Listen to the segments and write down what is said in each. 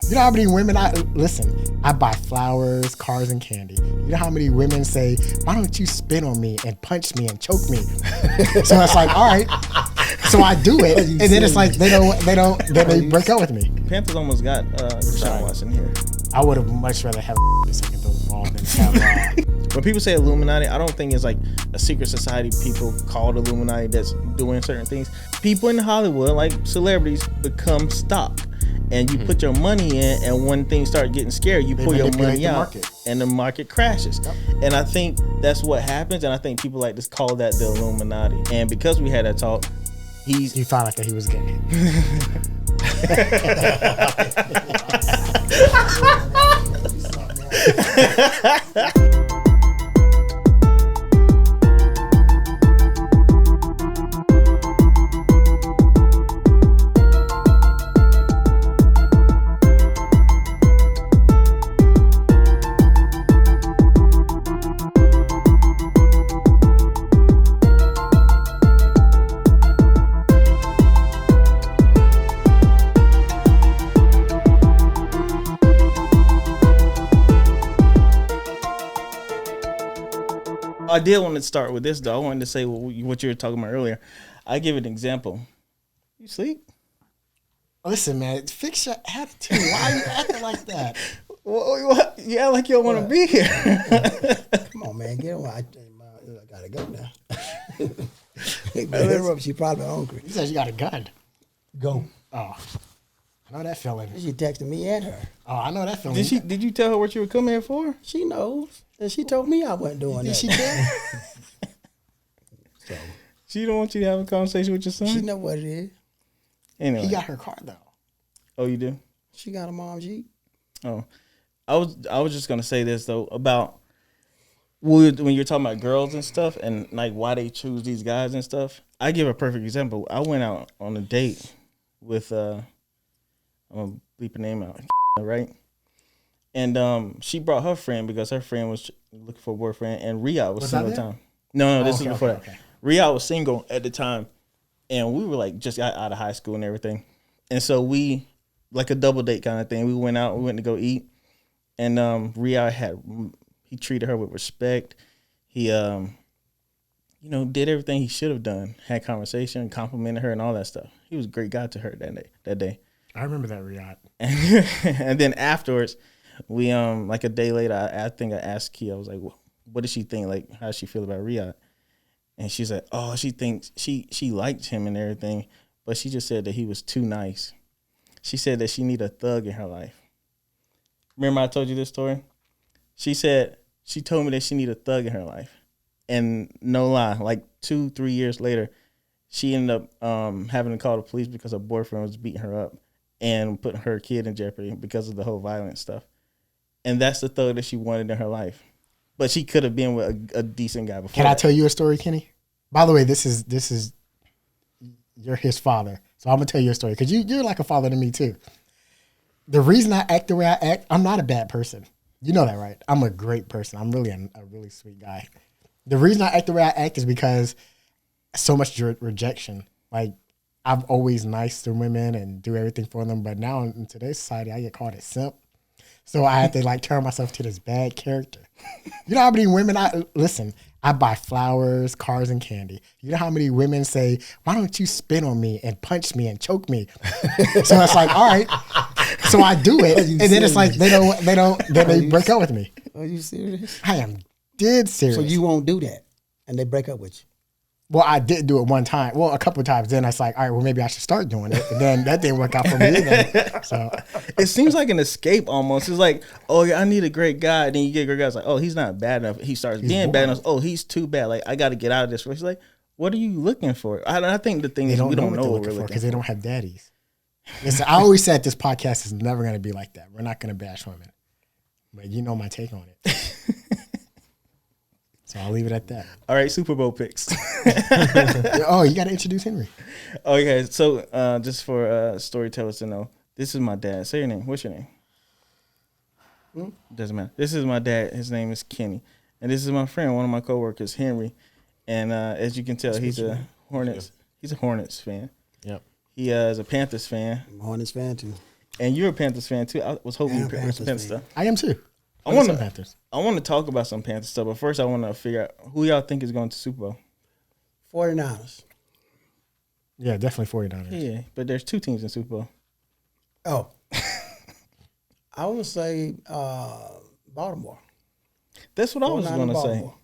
You know how many women I buy flowers, cars, and candy. You know how many women say, why don't you spit on me and punch me and choke me? So it's like, all right. So I do it. And then it's like, then they break up with me. Panthers almost got Deshaun Watson here. I would have much rather have a second throw the ball than have When people say Illuminati, I don't think it's like a secret society people called Illuminati that's doing certain things. People in Hollywood, like celebrities, become stock. And you put your money in, and when things start getting scary, you pull your money out, and the market crashes. Yep. And I think that's what happens, and I think people like to call that the Illuminati. And because we had that talk, you found out that he was gay. I did want to start with this, though. I wanted to say what you were talking about earlier. I give an example. You sleep? Listen, man, fix your attitude. Why are you acting like that? What? You act like you don't want to be here. Come on, man. Get on. I gotta go now. She probably hungry. You said you got a gun. Go. Oh, I know that feeling. She texted me and her. Oh, I know that feeling. Did you tell her what you were coming here for? She knows. And she told me I wasn't doing that. She did? So she don't want you to have a conversation with your son? She know what it is. Anyway. He got her car, though. Oh, you do? She got a mom's Jeep. Oh. I was just going to say this, though, about when you're talking about girls and stuff and, like, why they choose these guys and stuff. I give a perfect example. I went out on a date with, I'm going to bleep her name out, right? And she brought her friend because her friend was looking for a boyfriend, and Riyadh was single at the time. No, this was before that. Okay. Riyadh was single at the time, and we were like just got out of high school and everything. And so we, like a double date kind of thing, we went to go eat, and Riyadh he treated her with respect. He, did everything he should have done, had conversation, complimented her and all that stuff. He was a great guy to her that day. I remember that, Riyadh. And then afterwards, we like a day later, I think I asked Kia, I was like, what does she think? Like, how does she feel about Riyadh? And she's like, oh, she thinks she liked him and everything, but she just said that he was too nice. She said that she need a thug in her life. Remember I told you this story? She said she told me that she need a thug in her life. And no lie, like 2-3 years later, she ended up having to call the police because her boyfriend was beating her up and putting her kid in jeopardy because of the whole violent stuff. And that's the thug that she wanted in her life. But she could have been with a decent guy before. Can I tell you a story, Kenny? By the way, this is you're his father. So I'm going to tell you a story because you're like a father to me too. The reason I act the way I act, I'm not a bad person. You know that, right? I'm a great person. I'm really a really sweet guy. The reason I act the way I act is because so much rejection. Like, I'm always nice to women and do everything for them. But now in today's society, I get called a simp. So I have to like turn myself to this bad character. You know how many women I buy flowers, cars, and candy. You know how many women say, why don't you spit on me and punch me and choke me? So it's like, all right. So I do it. And then it's like, they break up with me. Are you serious? I am dead serious. So you won't do that and they break up with you? Well, I did do it one time. Well, a couple of times. Then I was like, all right, well, maybe I should start doing it. And then that didn't work out for me either. So it seems like an escape almost. It's like, oh, yeah, I need a great guy. And then you get a great guy. It's like, oh, he's not bad enough. He starts being bad enough. Oh, he's too bad. Like, I got to get out of this. He's like, what are you looking for? I think the thing is we don't know what we're looking for because they don't have daddies. Listen, I always said this podcast is never going to be like that. We're not going to bash women. But you know my take on it. So I'll leave it at that. All right, Super Bowl picks. Oh, you got to introduce Henry. Okay, so just for storytellers to know, this is my dad. Say your name. What's your name? Doesn't matter. This is my dad. His name is Kenny. And this is my friend, one of my coworkers, Henry. And as you can tell, he's a Hornets fan. Yep. He is a Panthers fan. I'm a Hornets fan too. And you're a Panthers fan too. I was hoping Yeah, you I'm picked Panthers some Panthers fan. stuff. I am too. I want some to. Panthers. I want to talk about some Panthers stuff, but first I want to figure out who y'all think is going to Super Bowl. 49ers. Yeah, definitely 49ers. Yeah, but there's 2 teams in Super Bowl. Oh. I want to say Baltimore. That's what I was 49ers, going to say. Baltimore.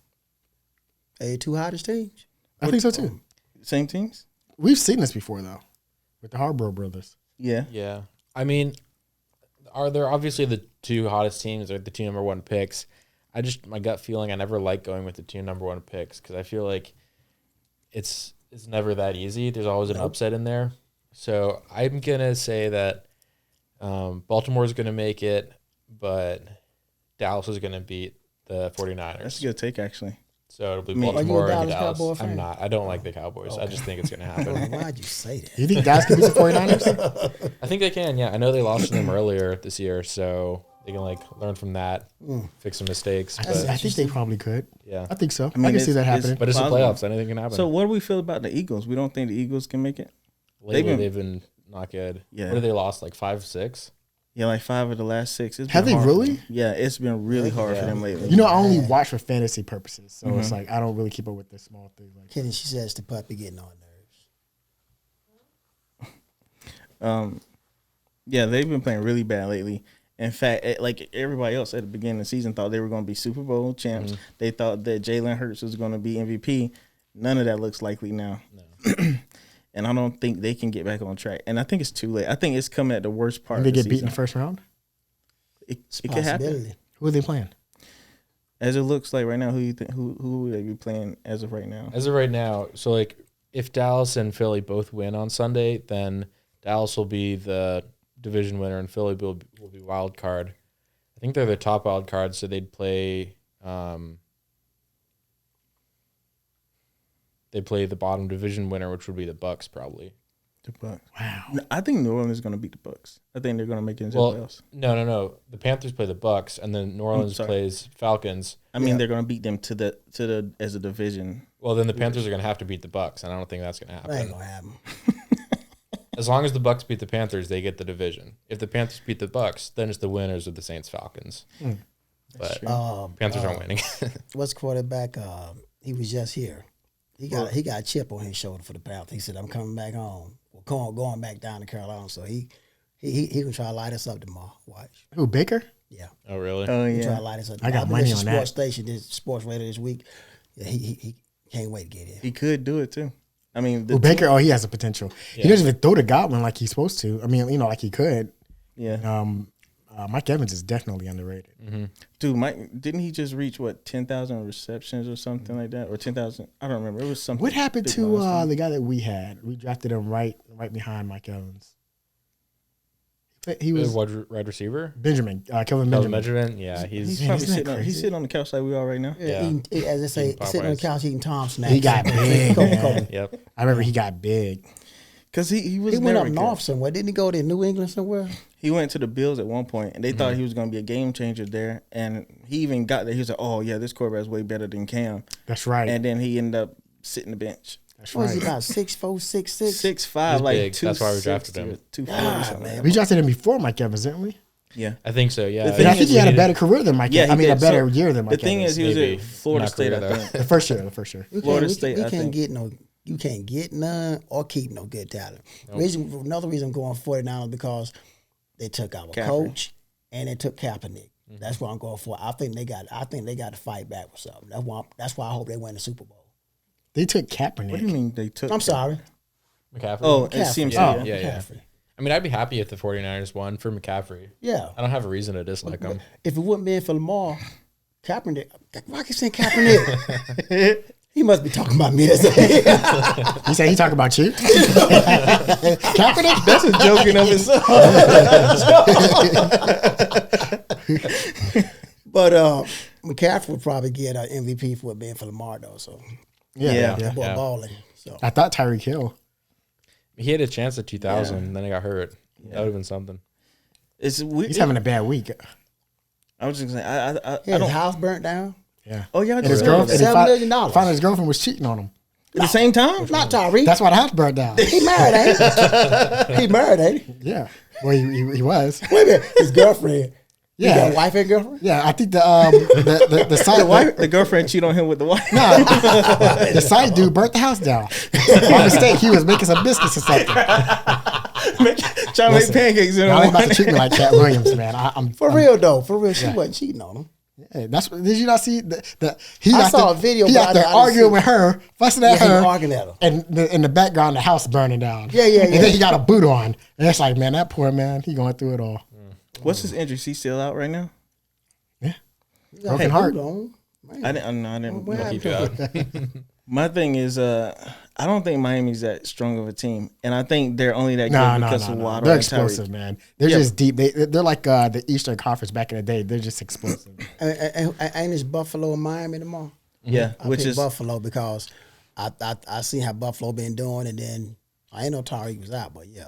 They 2 hottest teams. I think so too. Same teams? We've seen this before though, with the Harborough brothers. Yeah. Yeah. I mean, they're obviously the 2 hottest teams or the 2 number 1 picks. My gut feeling, I never like going with the 2 number 1 picks because I feel like it's never that easy. There's always an upset in there. So I'm going to say that Baltimore's going to make it, but Dallas is going to beat the 49ers. That's a good take, actually. So it'll be Are you a Baltimore and Dallas Dallas. Cowboy fan? I'm not. I don't like the Cowboys. I just think it's going to happen. Why'd you say that? You think Dallas can beat the 49ers? I think they can, yeah. I know they lost to them earlier this year, so they can learn from that, fix some mistakes. But I think they probably could. yeah. I think so. I, mean, can see that it's- happening. But it's the Plausible. playoffs. Anything can happen. So what do we feel about the Eagles? We don't think the Eagles can make it? Lately, they've they've been- been not good. Yeah. What have they lost? 5, 6? Yeah, 5 of the last 6. It's Have been they hard for really? them. Yeah, it's been really hard for them lately. You know, I only watch for fantasy purposes, so it's like I don't really keep up with the small things. Like Kenny, she says the puppy getting on nerves. Yeah, they've been playing really bad lately. In fact, like everybody else at the beginning of the season thought they were going to be Super Bowl champs. They thought that Jalen Hurts was going to be MVP. None of that looks likely now. No. And I don't think they can get back on track. And I think it's too late. I think it's coming at the worst part they of the get beat in season. the first round. It could happen. Possibility. Who are they playing? As it looks like right now, who would they be playing as of right now? As of right now, so if Dallas and Philly both win on Sunday, then Dallas will be the division winner and Philly will be wild card. I think they're the top wild card, so they'd play the bottom division winner, which would be the Bucks probably. The Bucks. Wow. No, I think New Orleans is going to beat the Bucks. I think they're going to make it into Well, the playoffs. no. The Panthers play the Bucks, and then New Orleans sorry. plays Falcons. I mean, they're going to beat them to the as a division. Well, then the Panthers are going to have to beat the Bucks, and I don't think that's going to That ain't happen. gonna happen. As long as the Bucks beat the Panthers, they get the division. If the Panthers beat the Bucks, then it's the winners of the Saints Falcons. But Panthers aren't winning. What's quarterback? He was just here. He got a chip on his shoulder for the Panthers. He said, "I'm coming back home. Well, going back down to Carolina." So he can try to light us up tomorrow. Watch. Who, Baker? Yeah. Oh, really? Oh He try yeah, to light us up. I got believe money it's on a that. sports station, this sports radio this week. Yeah, he can't wait to get in. he could do it too. I mean, Who, Baker? Oh, he has a potential. He doesn't even throw to Godwin like he's supposed to. I mean, like he could. Yeah, Mike Evans is definitely underrated. dude, Mike, didn't he just reach 10,000 receptions or something like that, or 10,000? I don't remember. It was something. What happened big to milestone. the guy that we had? We drafted him right behind Mike Evans. He was Wide receiver? Benjamin, Kelvin Kelvin Benjamin. Benjamin? Yeah, He's Man, probably isn't that sitting on, he's crazy? sitting on the couch like we are right now. Yeah. As I say, Eating sitting on the Popeyes. couch eating Tom snacks. He got big, Coca-Cola. man. Yep. I remember he got big. Because he was He went up never good. north somewhere. Didn't he go to New England somewhere? He went to the Bills at one point, and they thought he was going to be a game changer there. And he even got there. He was like, "Oh yeah, this quarterback is way better than Cam." That's right. And then he ended up sitting the bench. That's What was he right. about 6'4", 6'6"? 6'5", He's like big. That's why we drafted 260 him. or 240 something. man. We drafted him before Mike Evans, didn't we? Yeah. I think so, yeah. The And thing I is, think he had a better career than Mike. Yeah, Evans. I he mean, a did. better So, year than Mike The thing Evans. is, he was maybe. at Florida Not State, career, I think. The first year. Florida State, You I can't think. you can't get none or keep no good talent. Another reason I'm going 49ers because they took our Kaepernick. coach and they took Kaepernick. That's what I'm going for. I think they got to fight back with something. That's why I hope they win the Super Bowl. They took Kaepernick. What do you mean they took? I'm sorry. McCaffrey? Oh, and McCaffrey. CMC. yeah, Yeah. yeah. McCaffrey. I mean, I'd be happy if the 49ers won for McCaffrey. Yeah. I don't have a reason to dislike him. If it wouldn't been for Lamar, Kaepernick, why keep saying Kaepernick? He must be talking about me. You say he talking about you? Kaepernick? That's a joke in of itself. But McCaffrey would probably get an MVP for it being for Lamar, though. So, Yeah. that boy Yeah. balling. So, I thought Tyreek Hill. He had a chance at 2000, and then he got hurt. That would have been something. It's weird. He's having a bad week. I was just saying. I his don't. house burnt down. Yeah. Oh yeah, I And his just girlfriend, read that. $7 million. found his girlfriend was cheating on him. At the same time? Not Tyreek. That's why the house burned down. He married, ain't he? He married, ain't he? Yeah. Well, he was. Wait a minute. His girlfriend. Yeah. He got a wife and girlfriend? Yeah, I think the site The girlfriend cheated on him with the wife. No, the site dude burnt the house down. By mistake, he was making some biscuits or something. Trying to make pancakes in Y'all ain't the about to treat me like Cat Williams, man. I'm For real, though. For real, she wasn't cheating on him. Yeah, that's what. Did you not see I saw a video, He but out there I didn't arguing see with her, fussing Yeah, at he her, arguing at her. and in the background, the house burning down. Yeah. And then he got a boot on, and it's like, man, that poor man, he going through it all. What's his injury? Is he still out right now? Yeah, He got broken a heart. boot on. Man. I didn't. What happened Keep to it him? out. My thing is, I don't think Miami's that strong of a team, and I think they're only that good No, because of Waddle They're and explosive, Tyreek. man. They're Yeah. just deep. They're like the Eastern Conference back in the day. They're just explosive. And ain't this Buffalo and Miami tomorrow? Yeah, I which pick is Buffalo because I seen how Buffalo been doing, and then I ain't know Tyreek was out, but yeah,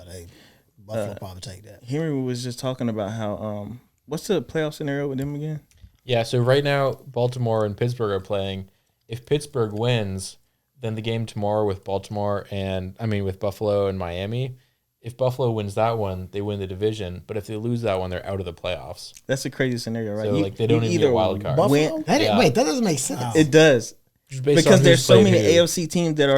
Buffalo probably take that. Henry was just talking about how what's the playoff scenario with them again? Yeah, so right now, Baltimore and Pittsburgh are playing. If Pittsburgh wins, then the game tomorrow with with Buffalo and Miami, if Buffalo wins that one, they win the division. But if they lose that one, they're out of the playoffs. That's a crazy scenario, right? So, they don't even get a wild card. Buffalo? Wait, that doesn't make sense. It does. Just based Because on there's who's so played many who. AFC teams that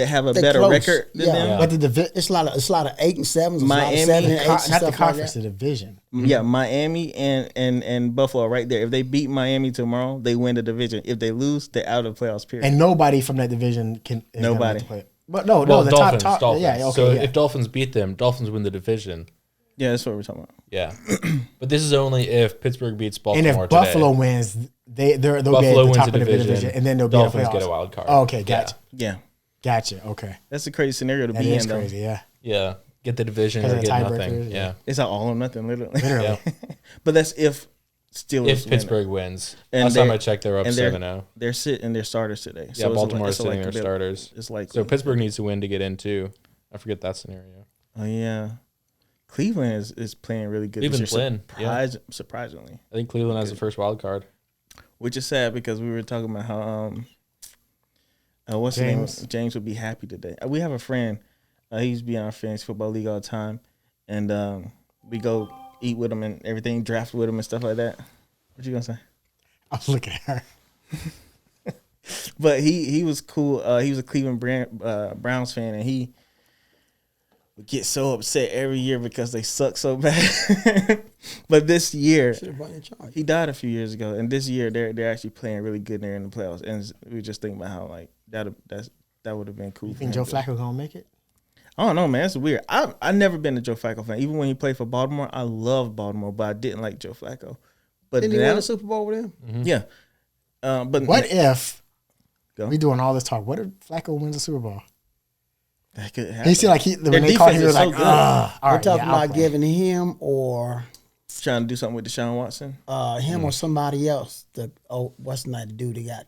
have a They're better close. record than Yeah. them. But the It's a lot of 8 and 7s. It's Miami, a lot of 7 and 8s, not the stuff conference, like the division. Yeah, Miami and Buffalo right there. If they beat Miami tomorrow, they win the division. If they lose, they're out of the playoffs. Period. And nobody from that division can. is gonna Nobody. make the play. But no, Well, the Dolphins. top. Dolphins. Yeah, okay. So yeah. if Dolphins beat them, Dolphins win the division. Yeah, that's what we're talking about. Yeah. But this is only if Pittsburgh beats and Baltimore if today. Buffalo wins, they'll be at Buffalo the wins top the of the division, division, and then they'll Dolphins be in the get a playoffs. wild card. Oh, okay, gotcha, Yeah, gotcha. Okay, that's a crazy scenario to that be is in. Though. crazy. Yeah, Yeah. Get the division Because or of get the nothing. tiebreakers, Yeah. It's an all or nothing, literally. literally. Yeah. But that's if Steelers If win. Pittsburgh wins. And Last time they're- I checked, they're up and 7-0. They're sitting their starters today. Yeah, Baltimore is sitting their likability. starters. It's like So Pittsburgh needs to win to get in too. I forget that scenario. Oh yeah, Cleveland is playing really good. Cleveland's this year, playing, surprisingly, I think Cleveland has the first wild card. which is sad because we were talking about how what's his name? James. James would be happy today. We have a friend. He used to be on our fantasy football league all the time, and we go eat with him and everything, draft with him and stuff like that. What you gonna say? I was looking at her. But he was cool. He was a Cleveland Browns fan, and he would get so upset every year because they suck so bad. But this year, Should have brought in charge. he died a few years ago, and this year they're actually playing really good. They're in the playoffs, and we were just thinking about how like that would have been cool. You for think him Joe to- Flacco gonna make it? I don't know, man. It's weird. I've never been a Joe Flacco fan. Even when he played for Baltimore, I loved Baltimore, but I didn't like Joe Flacco. But Didn't he win now, the Super Bowl with them? yeah. But What if Go. we doing all this talk? What if Flacco wins the Super Bowl? that could happen. He seemed like Their when they called him, he defense was is so like, good. all We're right, talking yeah, I'll about play. giving him or Trying to do something with Deshaun Watson. him or somebody else. What's the name? The dude that got.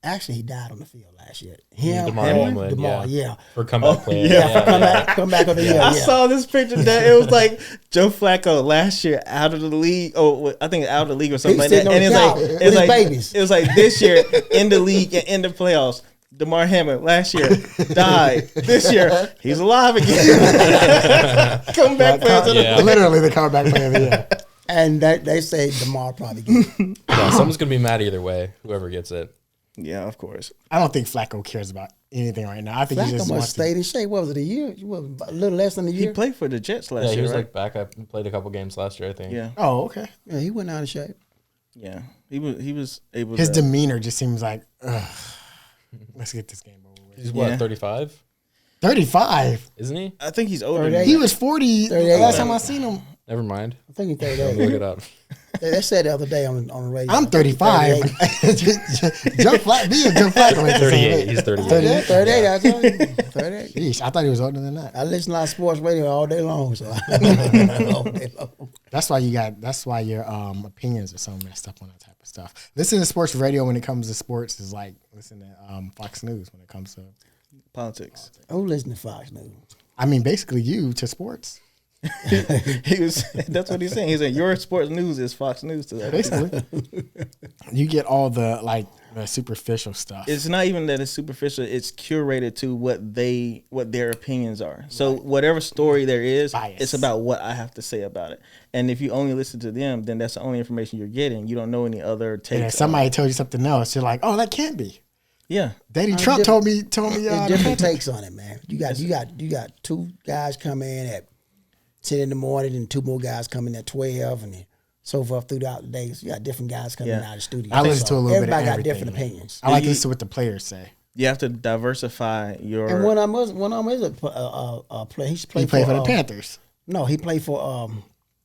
Actually, he died on the field last year. Him, DeMar or Hamlin, DeMar, yeah. yeah. For comeback player. Come back on the year. I Yeah. saw this picture that it was like Joe Flacco last year out of the league. Oh, I think out of the league or something like He's that. sitting And on it's the like couch with his babies. It was like this year in the league and in the playoffs. DeMar Hamlin last year died. This year he's alive again. Comeback player. Yeah. Literally the comeback player of the year. And they say DeMar probably get it. Yeah, someone's going to be mad either way, whoever gets it. Yeah, of course. I don't think Flacco cares about anything right now. I think he Flacco just must wants to. stayed in shape. What was it, a year? It was a little less than a He year. played for the Jets last Yeah, he year, was right? like backup and played a couple games last year, I think. Yeah, Oh, okay. Yeah, he went out of shape. yeah. He was able. His to, demeanor just seems like, ugh, let's get this game over with. He's what, Yeah. 35? 35. Isn't he? I think he's older. 38. Than He that. was 40 38. last time I seen him. Never mind. I think he's I'll look 38. it up. They said the other day on the radio. I'm 35. 38. Joe Flacco, me and Joe Flacco ain't the same 38. age. He's 38. 38, 38, I told you. 38. Yeesh, I thought he was older than that. I listen to a lot of sports radio all day long, so all day long. That's why your opinions are so messed up on that type of stuff. Listen to sports radio when it comes to sports is like listen to Fox News when it comes to. Politics. Who listen to Fox News? I mean, basically you to sports. He was. That's what he's saying. He said your sports news is Fox News today. Basically, you get all the superficial stuff. It's not even that it's superficial. It's curated to what their opinions are. So whatever story there is, Bias. it's about what I have to say about it. And if you only listen to them, then that's the only information you're getting. You don't know any other takes. And if somebody told you something else, you're like, oh, that can't be. Yeah. Daddy Trump told me. There's different takes on it, man. You got 2 guys come in at 10 in the morning, and 2 more guys coming at 12, and then so forth throughout the day. So you got different guys coming out of the studio. I listen to a little bit of everybody got everything. different opinions. I like to listen to what the players say. You have to diversify your. And one of them is a play. He played for the Panthers. No, he played for.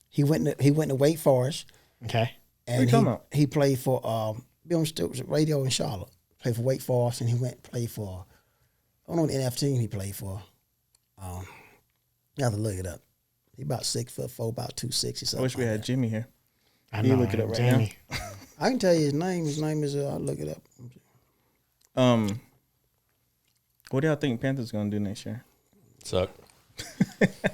He went to Wake Forest. Okay. What are you And talking about? he played for radio in Charlotte. Played for Wake Forest, and he played for. I don't know the NF team he played for. You have to look it up. He about 6'4", about 260 something. I wish we had Jimmy here. I You know. look it up right Jamie. I can tell you his name. His name is. I'll look it up. What do y'all think Panthers gonna do next year? Suck.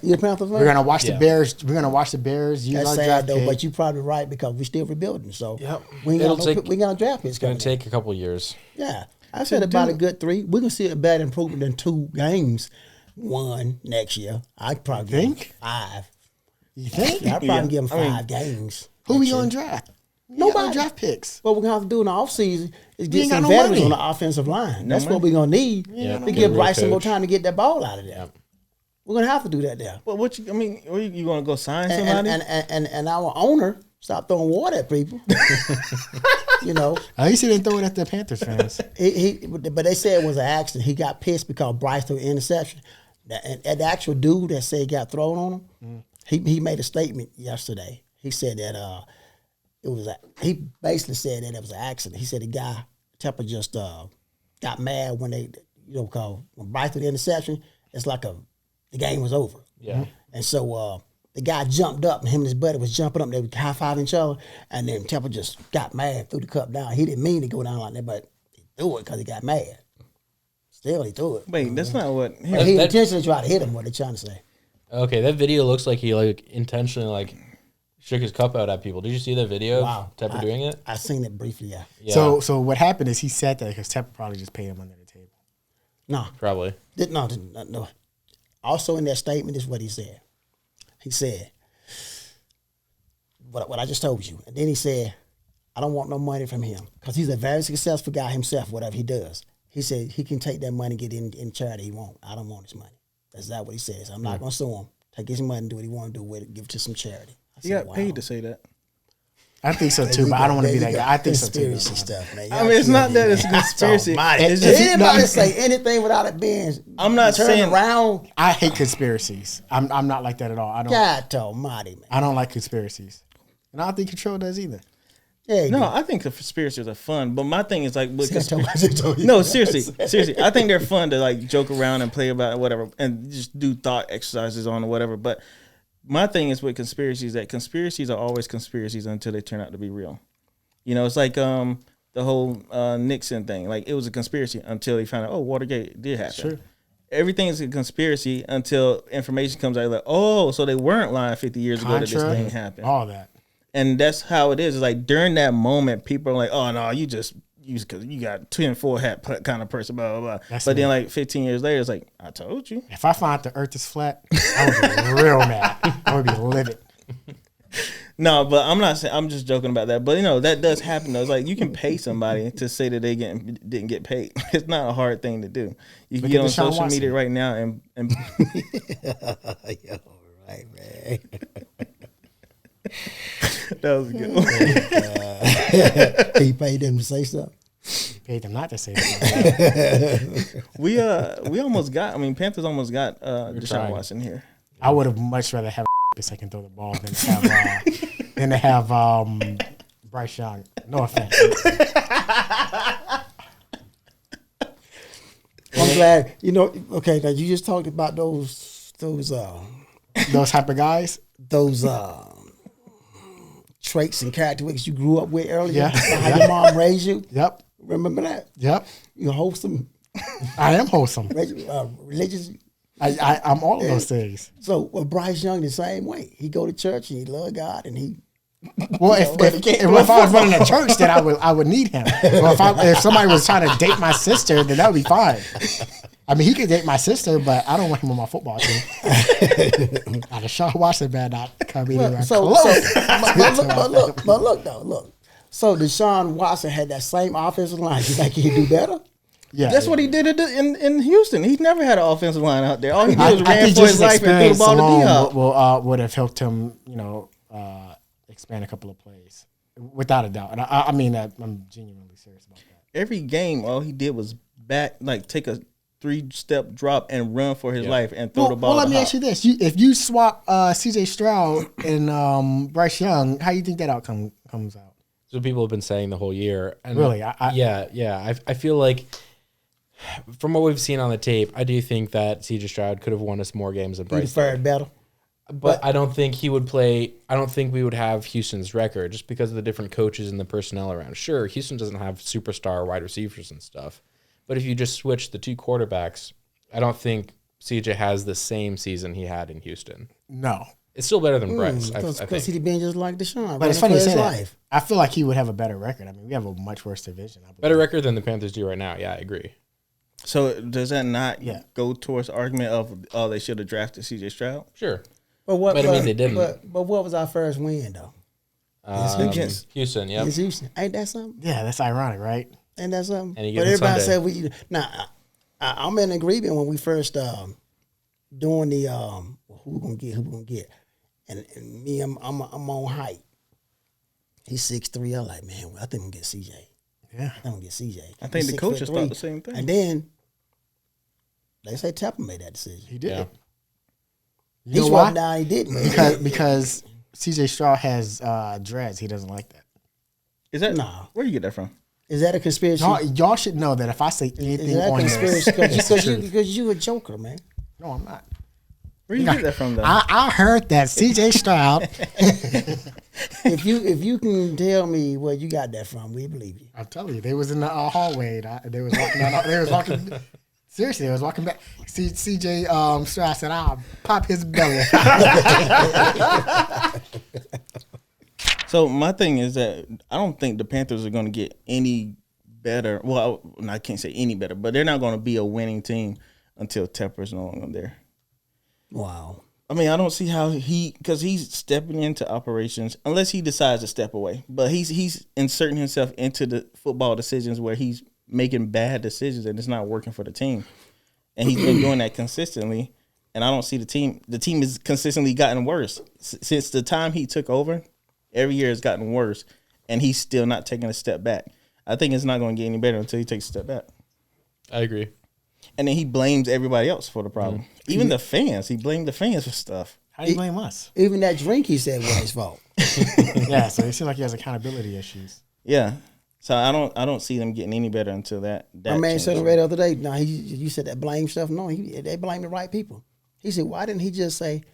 You a Panther fan? We're gonna watch the Yeah. Bears. We're gonna watch the Bears use That's our sad draft though, pick. but you're probably right because we're still rebuilding. So Yep. we ain't It'll got no, take- we ain't got no draft picks It's gonna coming. take a couple years. Yeah, I said about a good 3. We can see a better improvement than 2 games won next year. I'd probably give Think? them 5. You think? I'd probably Yeah. give them I mean, 5 games. Who we next year. gonna draft? Nobody. No draft picks. What we're gonna have to do in the offseason is get ain't got some no veterans money. on the offensive line. That's money. what we're gonna need Yeah, to get a give real Bryce some more coach. time to get that ball out of there. Yep. We're gonna have to do that there. Well, what you? I mean, are you gonna go sign And, somebody? and our owner stop throwing water at people. You know, At least he didn't throw it at the Panthers fans. but they said it was an accident. He got pissed because Bryce threw an interception. And the actual dude that said he got thrown on him, he made a statement yesterday. He said that he basically said that it was an accident. He said the guy Tepper just got mad when because when Bryce threw the interception, it's like the game was over. Yeah. And so the guy jumped up, and him and his buddy was jumping up. They were high-fiving each other, and then Temple just got mad, threw the cup down. He didn't mean to go down like that, but he threw it because he got mad. Still, he threw it. Wait, that's not what. But he That- intentionally tried to hit him, what they're trying to say. Okay, that video looks like he intentionally shook his cup out at people. Did you see that video Wow. of Tepper doing it? I seen it briefly, yeah. Yeah. So what happened is he said that because Tepper probably just paid him under the table. No, Probably. no. Also in that statement is what he said. He said, what I just told you. And then he said, I don't want no money from him because he's a very successful guy himself, whatever he does. He said he can take that money and get in charity he wants. I don't want his money. That's not what he says. I'm not going to sue him. Take his money and do what he want to do with it. Give it to some charity. I He said, got paid to say that. I think so too, but I don't want to be that guy. I think so too. Conspiracy stuff, man. I mean, it's not that it's a conspiracy. It's Did just, anybody say anything without it being I'm not turned saying- around? I hate conspiracies. I'm not like that at all. God almighty, man. I don't like conspiracies, and I don't think Control does either. Yeah, you no, go. I think the conspiracies are fun, but my thing is like with See, I told you. no, seriously. I think they're fun to like joke around and play about it, whatever, and just do thought exercises on or whatever. But my thing is with conspiracies that conspiracies are always conspiracies until they turn out to be real. You know, it's like the whole Nixon thing. Like it was a conspiracy until they found out, oh, Watergate did happen. Sure. Everything is a conspiracy until information comes out like, oh, so they weren't lying 50 years ago that this Contra, thing happened. all that. And that's how it is. It's like during that moment, people are like, "Oh no, you just because you got 10-4 hat kind of person." Blah blah blah. That's but me. then like 15 years later, it's like, "I told you." If I find out the Earth is flat, I would be real mad. I would be livid. No, but I'm not saying. I'm just joking about that. But you know that does happen. Though. It's like you can pay somebody to say that they didn't get paid. It's not a hard thing to do. You can Look get at on Deshaun social Watson. media right now and Yo, right, man. that was a good one. He paid them to say something. Paid them not to say that. We almost got. I mean, Panthers almost got Deshaun trying. Watson here. I would have much rather have a can throw the ball than to have Bryce Young. No offense. I'm glad. You know, okay, now you just talked about those Those type of guys. Traits and characteristics you grew up with earlier. Yeah. How your mom raised you. Yep. Remember that? Yep. You wholesome, I am wholesome. religious. I'm all of those things. So Bryce Young the same way. He go to church and he love God and he Well, if I was running a church, then I would need him. Well, if somebody was trying to date my sister, then that would be fine. I mean, he could date my sister, but I don't want him on my football team. Now, Deshaun Watson better not come anywhere close. But look. So Deshaun Watson had that same offensive line. You think he could do better? Yeah, That's what he did in Houston. He never had an offensive line out there. All he did was ran think for his just life and threw the experience ball to alone D-Hop. would have helped him, expand a couple of plays, without a doubt. And I mean that I'm genuinely serious about that. Every game, all he did was take a 3-step drop and run for his life and throw the ball. Well, to let me Hop. ask you this: if you swap C.J. Stroud and Bryce Young, how do you think that outcome comes out? So people have been saying the whole year. And Really? I feel like from what we've seen on the tape, I do think that C.J. Stroud could have won us more games than He Bryce. fared better. But I don't think he would play. I don't think we would have Houston's record just because of the different coaches and the personnel around. Sure, Houston doesn't have superstar wide receivers and stuff. But if you just switch the two quarterbacks, I don't think CJ has the same season he had in Houston. No. It's still better than Bryce. I Because think. he'd been just like Deshaun. But it's funny you say that. Life. I feel like he would have a better record. I mean, we have a much worse division. I believe. Better record than the Panthers do right now. Yeah, I agree. So does that not Yeah. go towards the argument of they should have drafted C.J. Stroud? Sure. But I mean, they didn't. But what was our first win though? Houston, yep. It's Houston. Ain't that something? Yeah, that's ironic, right? Ain't that something? And But everybody said we. Now, I'm in agreement when we first doing the who we gonna get, and me, I'm on height. He's 6'3". I'm like, man, I think I'm gonna get CJ. Yeah. I'm gonna get CJ. I think He's the coaches 6'3". thought the same thing. And then they say Tepper made that decision. He did. Yeah. You He know swapped why? down. He didn't. Because CJ Stroud has dreads. He doesn't like that. Is that Nah. Where you get that from? Is that a conspiracy? Y'all should know that if I say Is anything that a on conspiracy? this, Because you a joker, man. no, I'm not. Where you get that from, though? I heard that CJ Stroud. If you can tell me where you got that from, we believe you. I'm telling you, they was in the hallway. They was walking. They was walking. Seriously, they was walking back. CJ Stroud said, "I'll pop his belly." So my thing is that I don't think the Panthers are going to get any better. Well, I can't say any better, but they're not going to be a winning team until Tepper's no longer there. Wow. I mean, I don't see how because he's stepping into operations unless he decides to step away. But he's inserting himself into the football decisions where he's making bad decisions and it's not working for the team. And he's been doing that consistently. And I don't see the team. The team has consistently gotten worse since the time he took over. Every year it's gotten worse, and he's still not taking a step back. I think it's not going to get any better until he takes a step back. I agree. And then he blames everybody else for the problem. Even the fans. He blamed the fans for stuff. How do you blame us? Even that drink he said was his fault. Yeah, so it seems like he has accountability issues. Yeah. So I don't see them getting any better until that My man said on changes. the radio the other day, no, you said that blame stuff. No, they blame the right people. He said, why didn't he just say,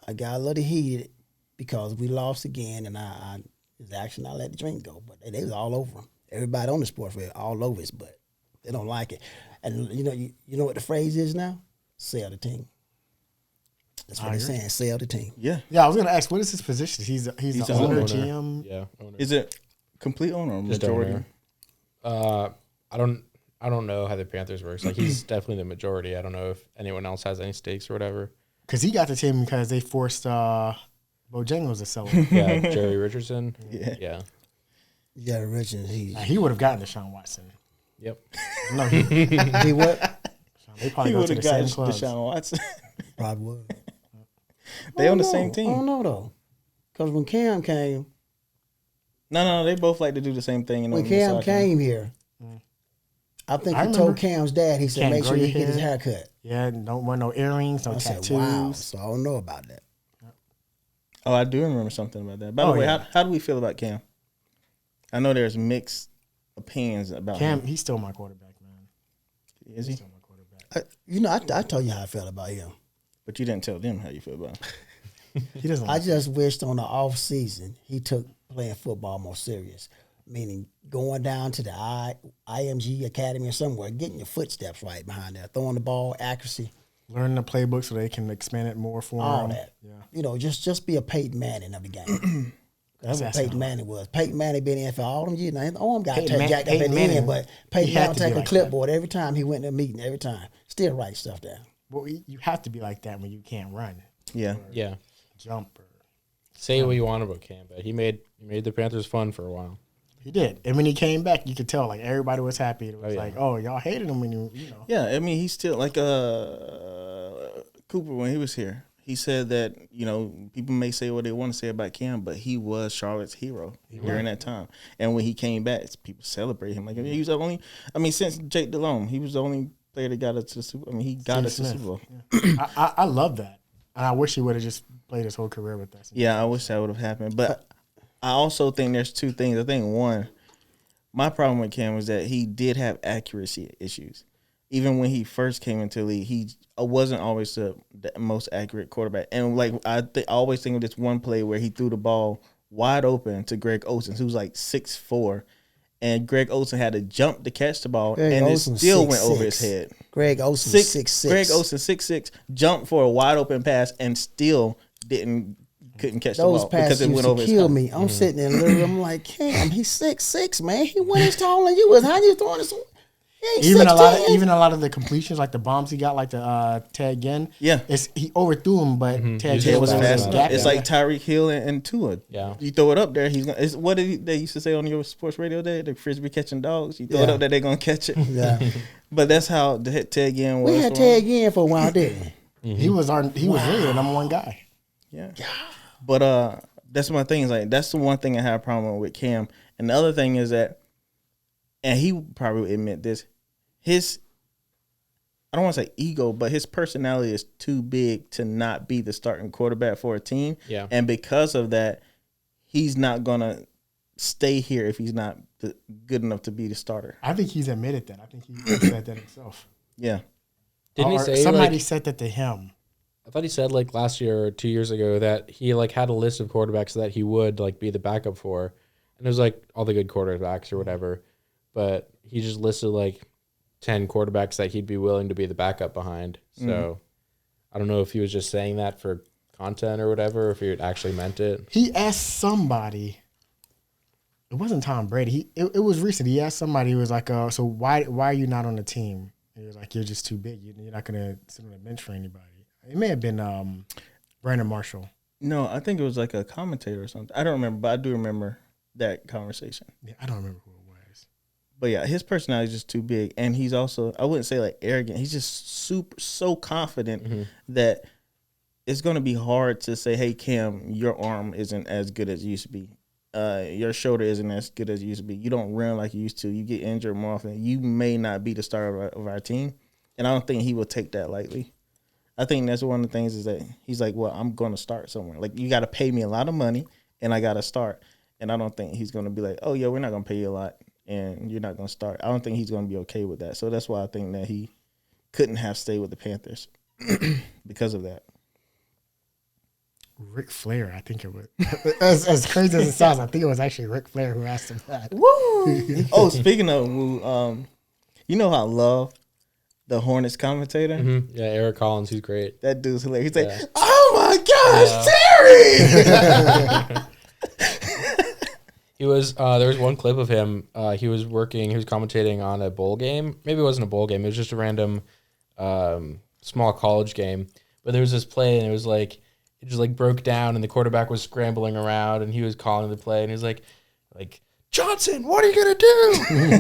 I got a little heated because we lost again, and I his action, I let the drink go. But they was all over him. Everybody on the sports field, all over his butt. They don't like it. And you know what the phrase is now? Sell the team. That's what they're saying. Sell the team. Yeah. Yeah, I was gonna ask, what is his position? He's the the owner, owner. GM. Yeah. Owner. Is it complete owner or Just majority? owner. I don't know how the Panthers works. Like he's definitely the majority. I don't know if anyone else has any stakes or whatever. Because he got the team because they forced Bojangles to sell it. Yeah, Jerry Richardson. Yeah. Yeah, Richards, He would have gotten Deshaun Watson. Yep. No, he he what? they probably He go would to have the got same clubs. Deshaun Watson. Probably would. They on the I same don't team. know though, because when Cam came, No, they both like to do the same thing. And when Cam came here, I think I he remember. told Cam's dad, he said, Can't make grow sure your you get his hair. hair cut. Yeah, don't want no earrings, no I tattoos. said, wow. So I don't know about that. Oh, I do remember something about that. By the Oh, way, yeah. how do we feel about Cam? I know there's mixed opinions about Cam, him. he's still my quarterback, man. Is he? Still my quarterback. I told you how I felt about him. But you didn't tell them how you feel about him. He doesn't. I Like just wished on the off season he took playing football more serious, meaning going down to the IMG Academy or somewhere, getting your footsteps right behind there, throwing the ball, accuracy, learn the playbook so they can expand it more for all him. that. Yeah. You know, just be a Peyton Manning of the game. That's what That's Peyton Manning was. Peyton Manning been in for all them years. Now his arm got Peyton jacked up Peyton at the Manning, end, but he Peyton had Manning to be take a like clipboard every time he went to a meeting. Every time, still write stuff down. Well, you have to be like that when you can't run, Yeah. Yeah. jump. Or, Say what you want about Cam, but he made the Panthers fun for a while. he did, and when he came back, you could tell like everybody was happy. It was yeah. like, oh, y'all hated him when you know. Yeah, I mean, he's still like Cooper when he was here. He said that, people may say what they want to say about Cam, but he was Charlotte's hero during that time. And when he came back, people celebrate him. Like, he was the only, since Jake Delhomme, he was the only player that got us to the Super Bowl. He got us to the Super Bowl. Yeah. I love that. And I wish he would have just played his whole career with us. Yeah, I wish that would have happened. But I also think there's two things. I think, one, my problem with Cam was that he did have accuracy issues. Even when he first came into the league, he wasn't always the most accurate quarterback. And I always think of this one play where he threw the ball wide open to Greg Olsen, who's like 6'4", and Greg Olsen had to jump to catch the ball, and it still went over his head. Greg Olsen 6'6". Greg Olsen 6'6", jumped for a wide open pass and still couldn't catch the ball because it went over his head. Kill me. I'm sitting there, literally, I'm like, Cam, he's 6'6", man. He went as tall as you was. How you throwing this? Even a lot of the completions, like the bombs he got, like the Ted Ginn. Yeah, he overthrew him, but Ted Ted was fast. Gap. It's like Tyreek Hill and Tua. Yeah, you throw it up there, he's gonna. What they used to say on your sports radio day? The frisbee catching dogs. You throw it up there, they're gonna catch it. Yeah, but that's how Ted Ginn was. We had Ted Ginn for a while, didn't we? He was really the number one guy. Yeah, but that's my thing. Is like that's the one thing I have a problem with Cam, and the other thing is that, and he probably would admit this. I don't want to say ego, but his personality is too big to not be the starting quarterback for a team. Yeah. And because of that, he's not going to stay here if he's not good enough to be the starter. I think he's admitted that. I think he said that himself. Yeah. Didn't he say somebody said that to him? I thought he said last year or 2 years ago that he had a list of quarterbacks that he would be the backup for. And it was all the good quarterbacks or whatever. But he just listed 10 quarterbacks that he'd be willing to be the backup behind. So I don't know if he was just saying that for content or whatever, or if he actually meant it. He asked somebody. It wasn't Tom Brady. It was recent. He asked somebody. He was like, "So why are you not on the team?" And he was like, "You're just too big. You're not gonna sit on the bench for anybody." It may have been Brandon Marshall. No, I think it was like a commentator or something. I don't remember, but I do remember that conversation. Yeah, I don't remember who it was. But yeah, his personality is just too big, and he's also, I wouldn't say arrogant. He's just so confident that it's going to be hard to say, "Hey, Cam, your arm isn't as good as it used to be. Your shoulder isn't as good as it used to be. You don't run like you used to. You get injured more often. You may not be the starter of our team." And I don't think he will take that lightly. I think that's one of the things is that he's like, "Well, I'm going to start somewhere. You got to pay me a lot of money, and I got to start." And I don't think he's going to be like, "Oh yeah, we're not going to pay you a lot, and you're not going to start." I don't think he's going to be okay with that. So that's why I think that he couldn't have stayed with the Panthers because of that. Ric Flair, I think it was. as crazy as it sounds, I think it was actually Ric Flair who asked him that. Woo! Oh, speaking of woo, you know how I love the Hornets commentator? Mm-hmm. Yeah, Eric Collins, he's great. That dude's hilarious. He's like, "Oh my gosh, Terry!" He was there was one clip of him. He was commentating on a bowl game. Maybe it wasn't a bowl game. It was just a random small college game. But there was this play, and it was it just broke down, and the quarterback was scrambling around, and he was calling the play, and he was like Johnson, what are you gonna do?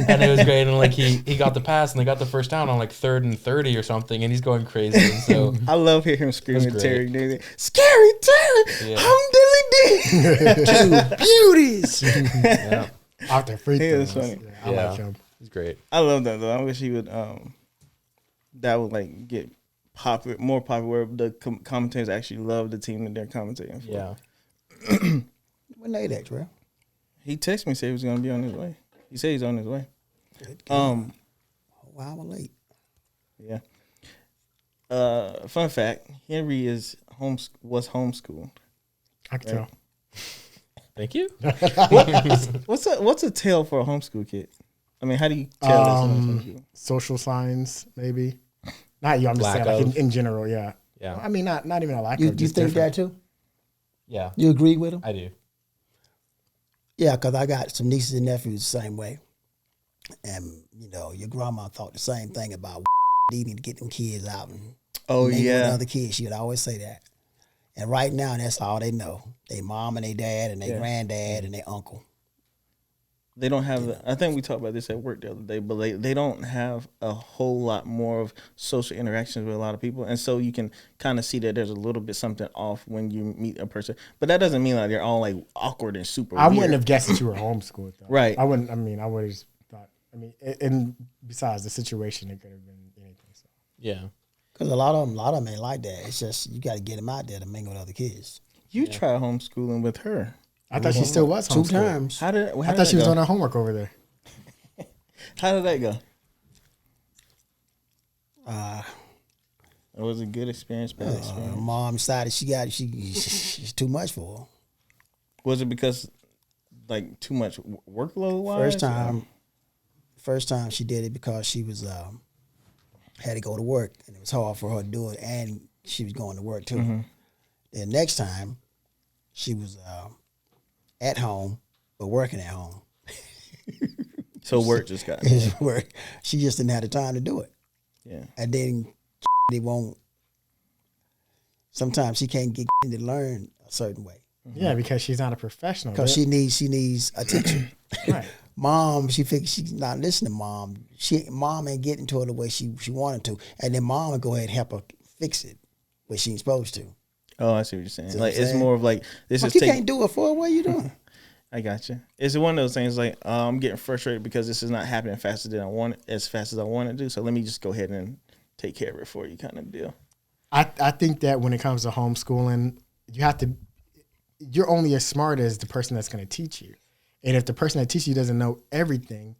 And it was great, and he got the pass, and they got the first down on 3rd and 30 or something, and he's going crazy. And so I love hearing him screaming at Terry. Scary Terry, Yeah. I'm Dilly D. Two beauties. yeah, Off the free He throws. was funny. Yeah, I like him. he's great. I love that though. I wish he would. That would get more popular. Where the commentators actually love the team that they're commentating for. Yeah, When they that, Trey? He texted me, said he was going to be on his way. He said he's on his way. Wow, I'm late. Yeah. Fun fact: Henry was homeschooled. I can tell. thank you. What's a tale for a homeschool kid? I mean, how do you tell that someone's homeschooled? Social signs, maybe. Not you. I'm just Lack saying, of. in general, yeah. Yeah, I mean, not even a lack You of. Just think different. that too? yeah, You agree with him? I do. Yeah, because I got some nieces and nephews the same way. And, you know, your grandma thought the same thing about needing to get them kids out and Oh mingle with yeah. other kids. She would always say that. And right now, that's all they know. They mom and they dad and they granddad and their uncle. They don't have. I think we talked about this at work the other day, but they don't have a whole lot more of social interactions with a lot of people, and so you can kind of see that there's a little bit something off when you meet a person. But that doesn't mean like they're all like awkward and super. I weird. wouldn't have guessed that you were homeschooled though. Right. I wouldn't. I mean, I would have thought. I mean, and besides the situation, it could have been anything. So. Yeah. Because a lot of them ain't like that. It's just you got to get them out there to mingle with other kids. You tried homeschooling with her. I thought she still was Two homeschooled. times. How did? I thought she was on her homework over there. How did that go? Uh, It was a good experience, bad experience. Mom decided she's too much for her. Was it because like too much workload wise? First time she did it because she was had to go to work and it was hard for her to do it, and she was going to work too. Mm-hmm. Then next time she was at home but working at home. So work just got. Work. She just didn't have the time to do it. Yeah. And then they won't. Sometimes she can't get to learn a certain way Yeah, because she's not a professional. because she needs a teacher. Right. Mom, she figures she's not listening to mom. Mom ain't getting to her the way she wanted to, and then mom would go ahead and help her fix it, but she ain't supposed to. Oh, I see what you're saying. See Like what I'm it's saying? more of like this Like is you taking. can't do it for her. What are you doing? I got you. It's one of those things like I'm getting frustrated because this is not happening faster than I want it, as fast as I want it to. So let me just go ahead and take care of it for you, kind of deal. I think that when it comes to homeschooling, you're only as smart as the person that's going to teach you. And if the person that teaches you doesn't know everything,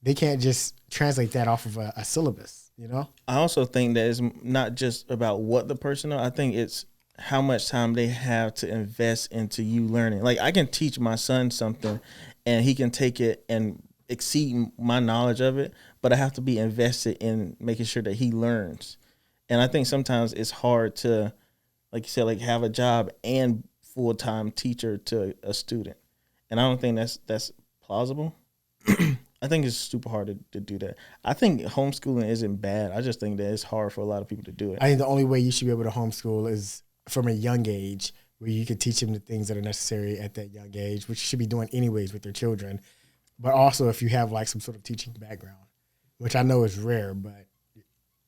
they can't just translate that off of a syllabus, you know? I also think that it's not just about what the person knows. I think it's how much time they have to invest into you learning. Like I can teach my son something and he can take it and exceed my knowledge of it, but I have to be invested in making sure that he learns. And I think sometimes it's hard to, like you said, like have a job and full-time teacher to a student. And I don't think that's plausible. I think it's super hard to do that. I think homeschooling isn't bad. I just think that it's hard for a lot of people to do it. I think the only way you should be able to homeschool is from a young age, where you can teach them the things that are necessary at that young age, which you should be doing anyways with their children. But also if you have like some sort of teaching background, which I know is rare, but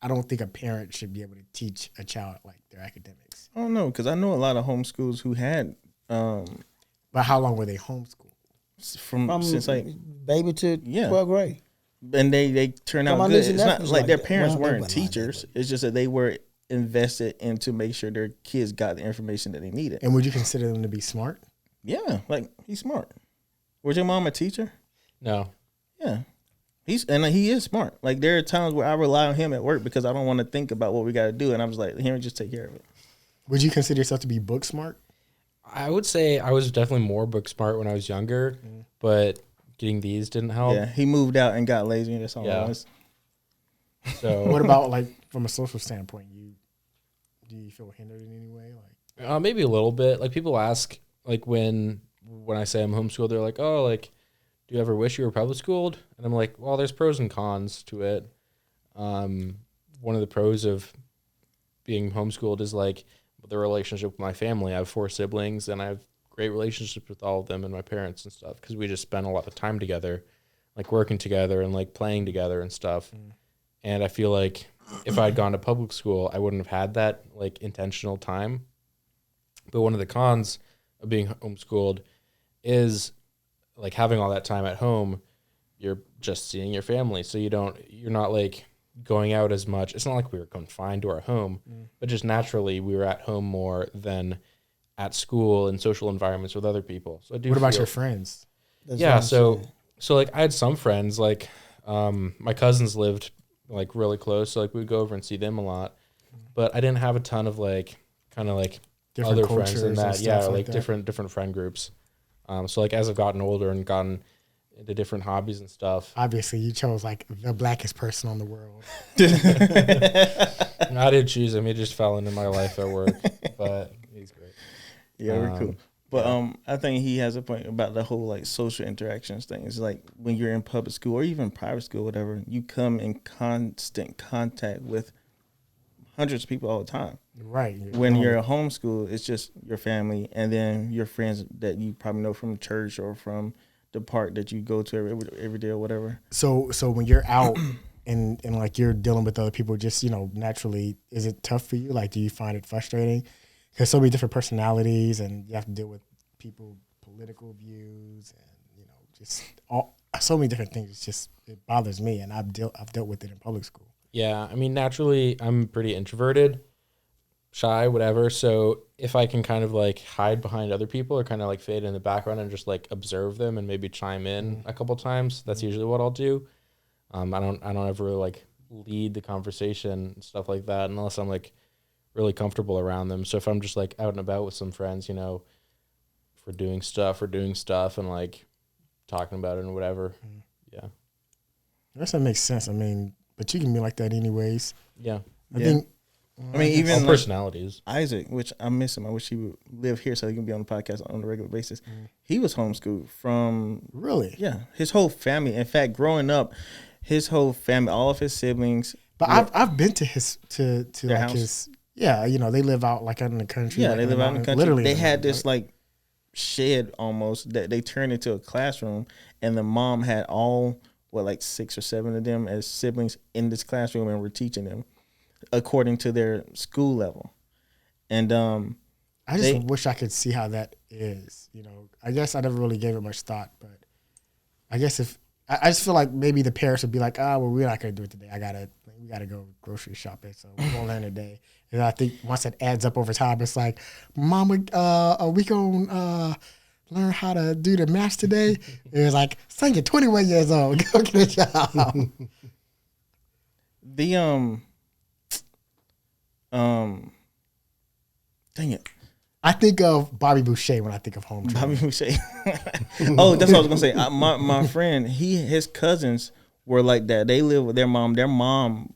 I don't think a parent should be able to teach a child like their academics. I don't know, because I know a lot of homeschools who had But how long were they homeschooled? from since like baby to 12th grade. and they turn out my good. niece and It's not nephews like like their that. parents Well, they weren't wasn't like that, teachers. but- It's just that they were invested in to make sure their kids got the information that they needed. And would you consider them to be smart? Yeah, like he's smart. Was your mom a teacher? No. Yeah. He is smart. Like there are times where I rely on him at work because I don't want to think about what we got to do, and I'm just like, here, just take care of it. Would you consider yourself to be book smart? I would say I was definitely more book smart when I was younger, but getting these didn't help. Yeah, he moved out and got lazy. That's all Yeah. it was. So What about like from a social standpoint? Do you feel hindered in any way? Like maybe a little bit. Like people ask, like when I say I'm homeschooled, they're like, "Oh, like, do you ever wish you were public schooled?" And I'm like, "Well, there's pros and cons to it. One of the pros of being homeschooled is like the relationship with my family. I have 4 siblings, and I have great relationships with all of them and my parents and stuff because we just spend a lot of time together, like working together and like playing together and stuff. And I feel like if I'd gone to public school, I wouldn't have had that like intentional time. But one of the cons of being homeschooled is like having all that time at home. You're just seeing your family, so you're not like going out as much. It's not like we were confined to our home, but just naturally we were at home more than at school and social environments with other people. So I do. what about feel- your friends? That's Yeah, what I'm so saying. like I had some friends like my cousins lived like really close, so like we'd go over and see them a lot. But I didn't have a ton of like kind of like Different other friends cultures than and that. stuff Yeah, like like that? different friend groups. So like as I've gotten older and gotten into different hobbies and stuff, Obviously, you chose like the blackest person on the world. I didn't choose him. He just fell into my life at work, but he's great. Yeah, we're cool. But I think he has a point about the whole like social interactions thing. It's like when you're in public school or even private school, whatever, you come in constant contact with hundreds of people all the time. Right. When you're at homeschool, it's just your family and then your friends that you probably know from church or from the park that you go to every day or whatever. So when you're out and like you're dealing with other people, just, you know, naturally, is it tough for you? Like, do you find it frustrating? Because so many different personalities and you have to deal with people, political views, and, you know, just so many different things. It's just, it bothers me, and I've dealt with it in public school. Yeah, I mean, naturally, I'm pretty introverted, shy, whatever. So if I can kind of like hide behind other people or kind of like fade in the background and just like observe them and maybe chime in a couple times, that's usually what I'll do. I don't ever like lead the conversation and stuff like that unless I'm like really comfortable around them. So if I'm just like out and about with some friends, you know, if we're doing stuff and like talking about it and whatever. Yeah. I guess that makes sense. I mean, but you can be like that anyways. Yeah. I think. I mean, even like personalities. Isaac, which I miss him. I wish he would live here so he can be on the podcast on a regular basis. He was homeschooled from Really? his whole family. In fact, growing up, his whole family, all of his siblings. But I've been to his to Their like house? his you know, they live out like out in the country. Yeah, like they live out in the country. Literally, They in the had mountains, this like shed almost that they turned into a classroom, and the mom had all like 6 or 7 of them as siblings in this classroom, and were teaching them according to their school level. And I just wish I could see how that is. You know, I guess I never really gave it much thought, but I guess if I just feel like maybe the parents would be like, well, we're not gonna do it today. We gotta go grocery shopping, so we're gonna learn today. And I think once it adds up over time, it's like, Mama, are we gonna learn how to do the math today? It was like, son, you're 21 years old. Go get a job. Dang it. I think of Bobby Boucher when I think of home training. Bobby Boucher. Oh, that's what I was gonna say. My friend, his cousins were like that. They live with their mom. Their mom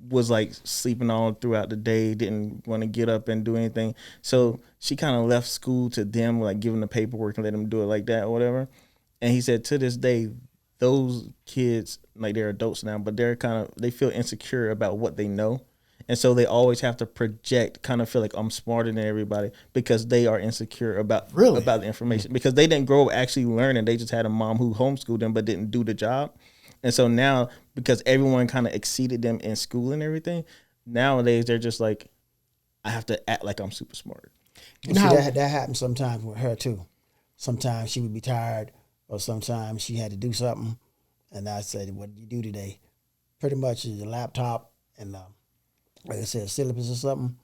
was like sleeping all throughout the day, didn't want to get up and do anything. So she kind of left school to them, like giving the paperwork and let them do it like that or whatever. And he said to this day, those kids, like they're adults now, but they feel insecure about what they know. And so they always have to project, kind of feel like I'm smarter than everybody because they are insecure about the information. Because they didn't grow up actually learning. They just had a mom who homeschooled them but didn't do the job. And so now, because everyone kind of exceeded them in school and everything, nowadays they're just like, I have to act like I'm super smart. You know, that happens sometimes with her too. Sometimes she would be tired, or sometimes she had to do something. And I said, what did you do today? Pretty much your laptop and like I said, syllabus or something.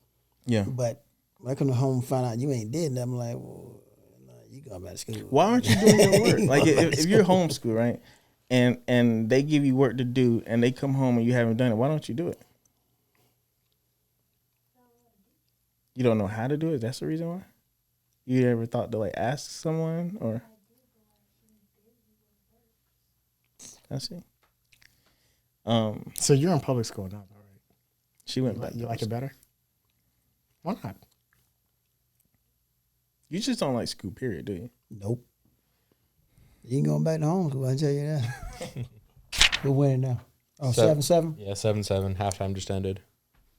Yeah. But when I come home and find out you ain't did nothing, I'm like, well, no, you going back to school. Why aren't you doing your work? Like if you're homeschooled, right, and they give you work to do, and they come home and you haven't done it, why don't you do it? You don't know how to do it? That's the reason why? You ever thought to like ask someone or? I see. So you're in public school now, though, right? She went back. You like it better? Why not? You just don't like school, period, do you? Nope. You ain't going back to home school, I tell you that. Who winning now? Oh, 7-7? Yeah, 7-7. Halftime just ended.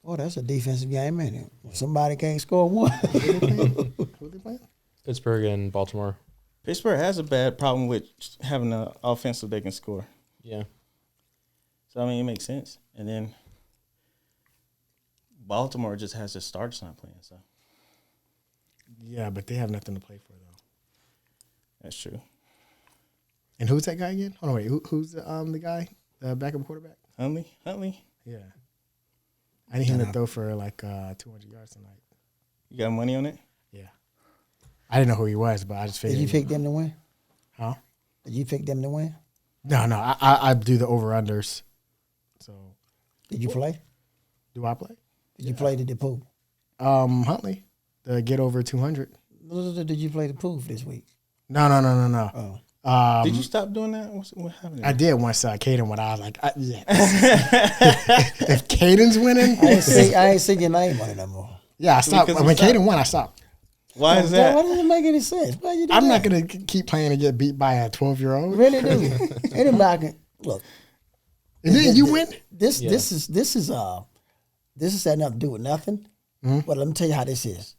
Oh, that's a defensive game, ain't it? Somebody can't score one. Who they playing? Pittsburgh and Baltimore. Pittsburgh has a bad problem with having an offensive they can score. Yeah. So, I mean, it makes sense. And then Baltimore just has their starters not playing, so. Yeah, but they have nothing to play for, though. That's true. And who's that guy again? Hold on, wait. Who's the guy? The backup quarterback? Huntley? Yeah. I need him to throw for like 200 yards tonight. You got money on it? Yeah. I didn't know who he was, but I just figured. Did you pick them to win? Huh? Did you pick them to win? No. I do the over-unders. So. Did you play? Do I play? Did you play the pool? Huntley. The get over 200. Did you play the pool this week? No. Oh. Did you stop doing that? What happened? I did once Caden went. I was like, yeah. If Caden's winning, I ain't see your name on it no more. yeah, I stopped. When Caden won, I stopped. Why is that? Why doesn't it make any sense? Why you do I'm that? not gonna keep playing and get beat by a 12-year-old. Really do. Anybody can look. And then you win. This is had nothing to do with nothing. But let me tell you how this is.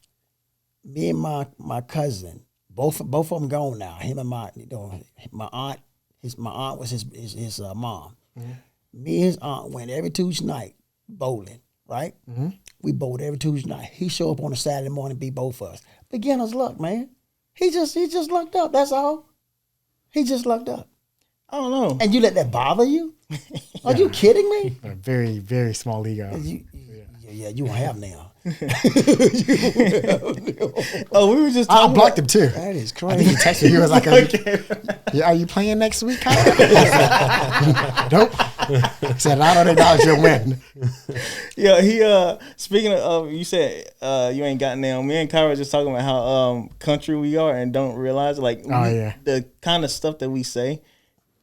Me and my cousin, both of them gone now. Him and my aunt. My aunt was his mom. Me and his aunt went every Tuesday night bowling. Right? We bowled every Tuesday night. He show up on a Saturday morning, beat both of us. Beginner's luck, man. He just lucked up. That's all. He just lucked up. I don't know. And you let that bother you? Are you kidding me? A very, very small ego. You won't have now. Oh, we were just I talking blocked him too. That is I think he crazy. texted me. He was like, "Are you playing next week, Kyle?" Nope. He said, "I don't acknowledge your win." Yeah, he speaking of you said you ain't got now. Me and Kyra just talking about how country we are and don't realize like the kind of stuff that we say,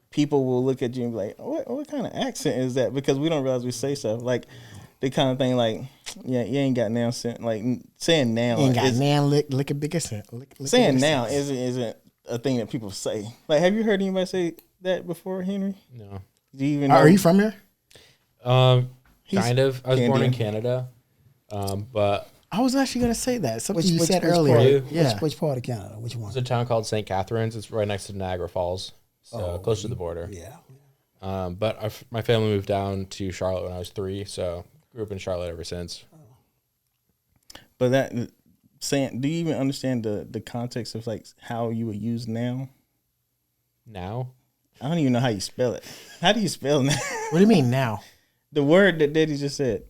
people will look at you and be like, what kind of accent is that? Because we don't realize we say stuff. Like the kind of thing like, yeah, you ain't got now, like saying now. You ain't got now, lick a bigger cent. Saying now isn't a thing that people say. Like, have you heard anybody say that before, Henry? No. Do you even know? Are you from here? Kind of. I was born in Canada, but I was actually going to say that. Something you Which said part? earlier. Yeah. Which part of Canada? Which one? it's a town called St. Catharines. It's right next to Niagara Falls, so close to the border. Yeah. But my family moved down to Charlotte when I was 3, so grew up in Charlotte ever since. But that saying, do you even understand the context of like how you would use now? Now? I don't even know how you spell it. How do you spell now? What do you mean now? The word that Daddy just said,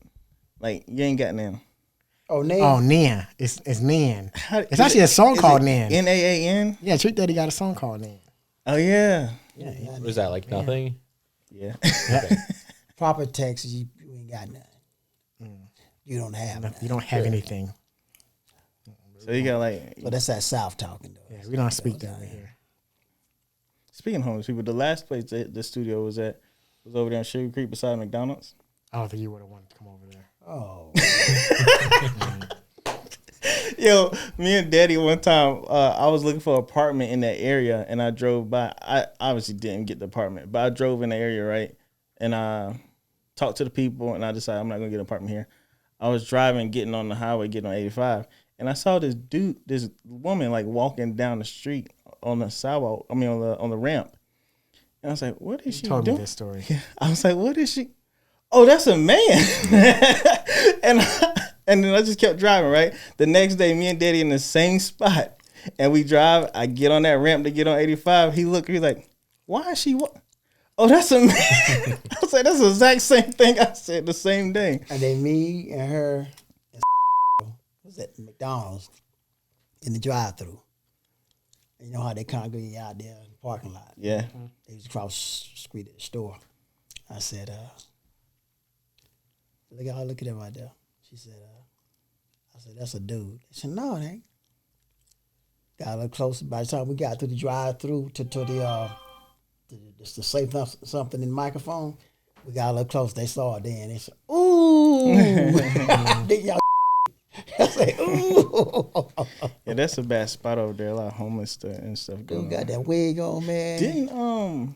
like you ain't got now. Oh, Nan. Oh, Nan. It's Nan. It's Is actually a song called Nan. Nan? Yeah, Trick Daddy got a song called Nan. Oh yeah. Yeah. What is that, like nothing? Yeah. Proper text, you ain't got nothing. You don't have nothing. You don't have anything. So you got like. But that's that South talking, though. Yeah, we don't speak that over here. Speaking of homeless people, the last place that the studio was at was over there in Sugar Creek beside McDonald's. I don't think you would have wanted to come over there. Oh. Yo, me and Daddy one time, I was looking for an apartment in that area, and I drove by. I obviously didn't get the apartment, but I drove in the area, right? And I talked to the people, and I decided I'm not going to get an apartment here. I was driving, getting on the highway, getting on 85, and I saw this woman, like, walking down the street on the sidewalk, on the ramp. And I was like, what is she doing? Told me this story. Yeah. I was like, what is she? Oh, that's a man. And then I just kept driving, right? The next day, me and Daddy in the same spot. And we drive. I get on that ramp to get on 85. He looked, he's like, why is she? Oh, that's a man. I was like, that's the exact same thing I said the same day. And then me and her was at McDonald's in the drive-thru. And you know how they congregate out there in the parking lot? Yeah. They was across the street at the store. I said, look at him right there. She said, I said, that's a dude. She said, no, it ain't. Got a little closer. By the time we got to the drive-thru to the say something in the microphone, we got a little close. They saw it then. They said, ooh. Then y'all I said, ooh. Yeah, that's a bad spot over there. A lot of homeless stuff and stuff going on. You got that wig on, man. Didn't,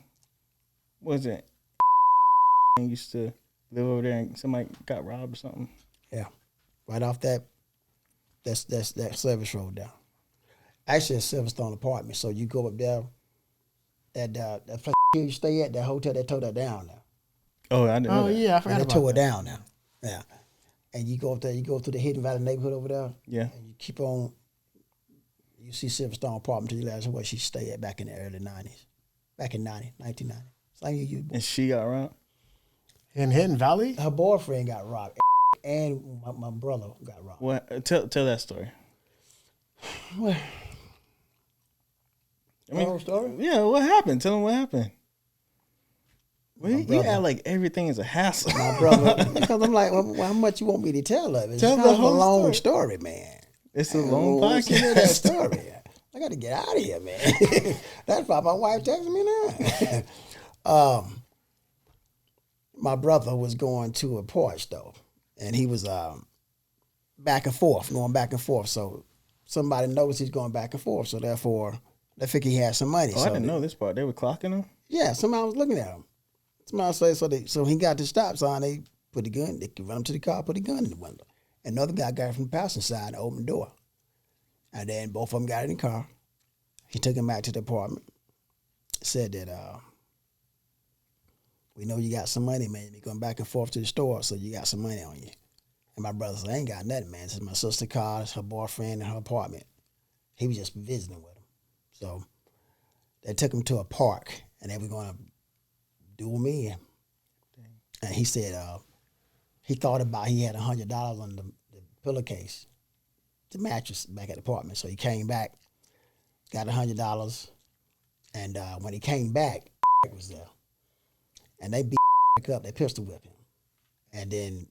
was it used to live over there and somebody got robbed or something? Yeah. Right off that service road down. Actually, a Silverstone apartment. So you go up there, that place you stay at, that hotel, they tore that down now. Oh, I didn't know that. Yeah, I forgot They about tore it that. down now. Yeah. And you go up there, you go through the Hidden Valley neighborhood over there. Yeah. And you keep on, you see Silverstone apartment till you realize where she stayed at back in the early 90s. Back in 1990. Same year you And she got robbed? In Hidden Valley? Her boyfriend got robbed. And my brother got robbed. What? Tell that story. Well, I mean, whole story? yeah, what happened? Tell them what happened. Well, you brother. act like everything is a hassle. My brother, because I'm like, well, how much you want me to tell of it? It's Tell kind the of a whole long story. story, man. It's a long Who wants to hear that podcast. story. I got to get out of here, man. That's why my wife texting me now. My brother was going to a porch though, and he was going back and forth. So somebody noticed he's going back and forth. So therefore, they figured he had some money. Oh, so I didn't know this part. They were clocking him? Yeah, somebody was looking at him. Somebody said, so he got the stop sign. They put the gun, they could run him to the car, put the gun in the window. Another guy got it from the passenger side and opened the door. And then both of them got in the car. He took him back to the apartment. Said that, we know you got some money, man. You're going back and forth to the store, so you got some money on you. And my brother said, I ain't got nothing, man. This is my sister's car, it's her boyfriend in her apartment. He was just visiting with him. So they took him to a park, and they were going to do him in. And he said he thought about he had $100 on the pillowcase, the mattress back at the apartment. So he came back, got $100, and when he came back, was there. And they beat up, they pistol whipped him. And then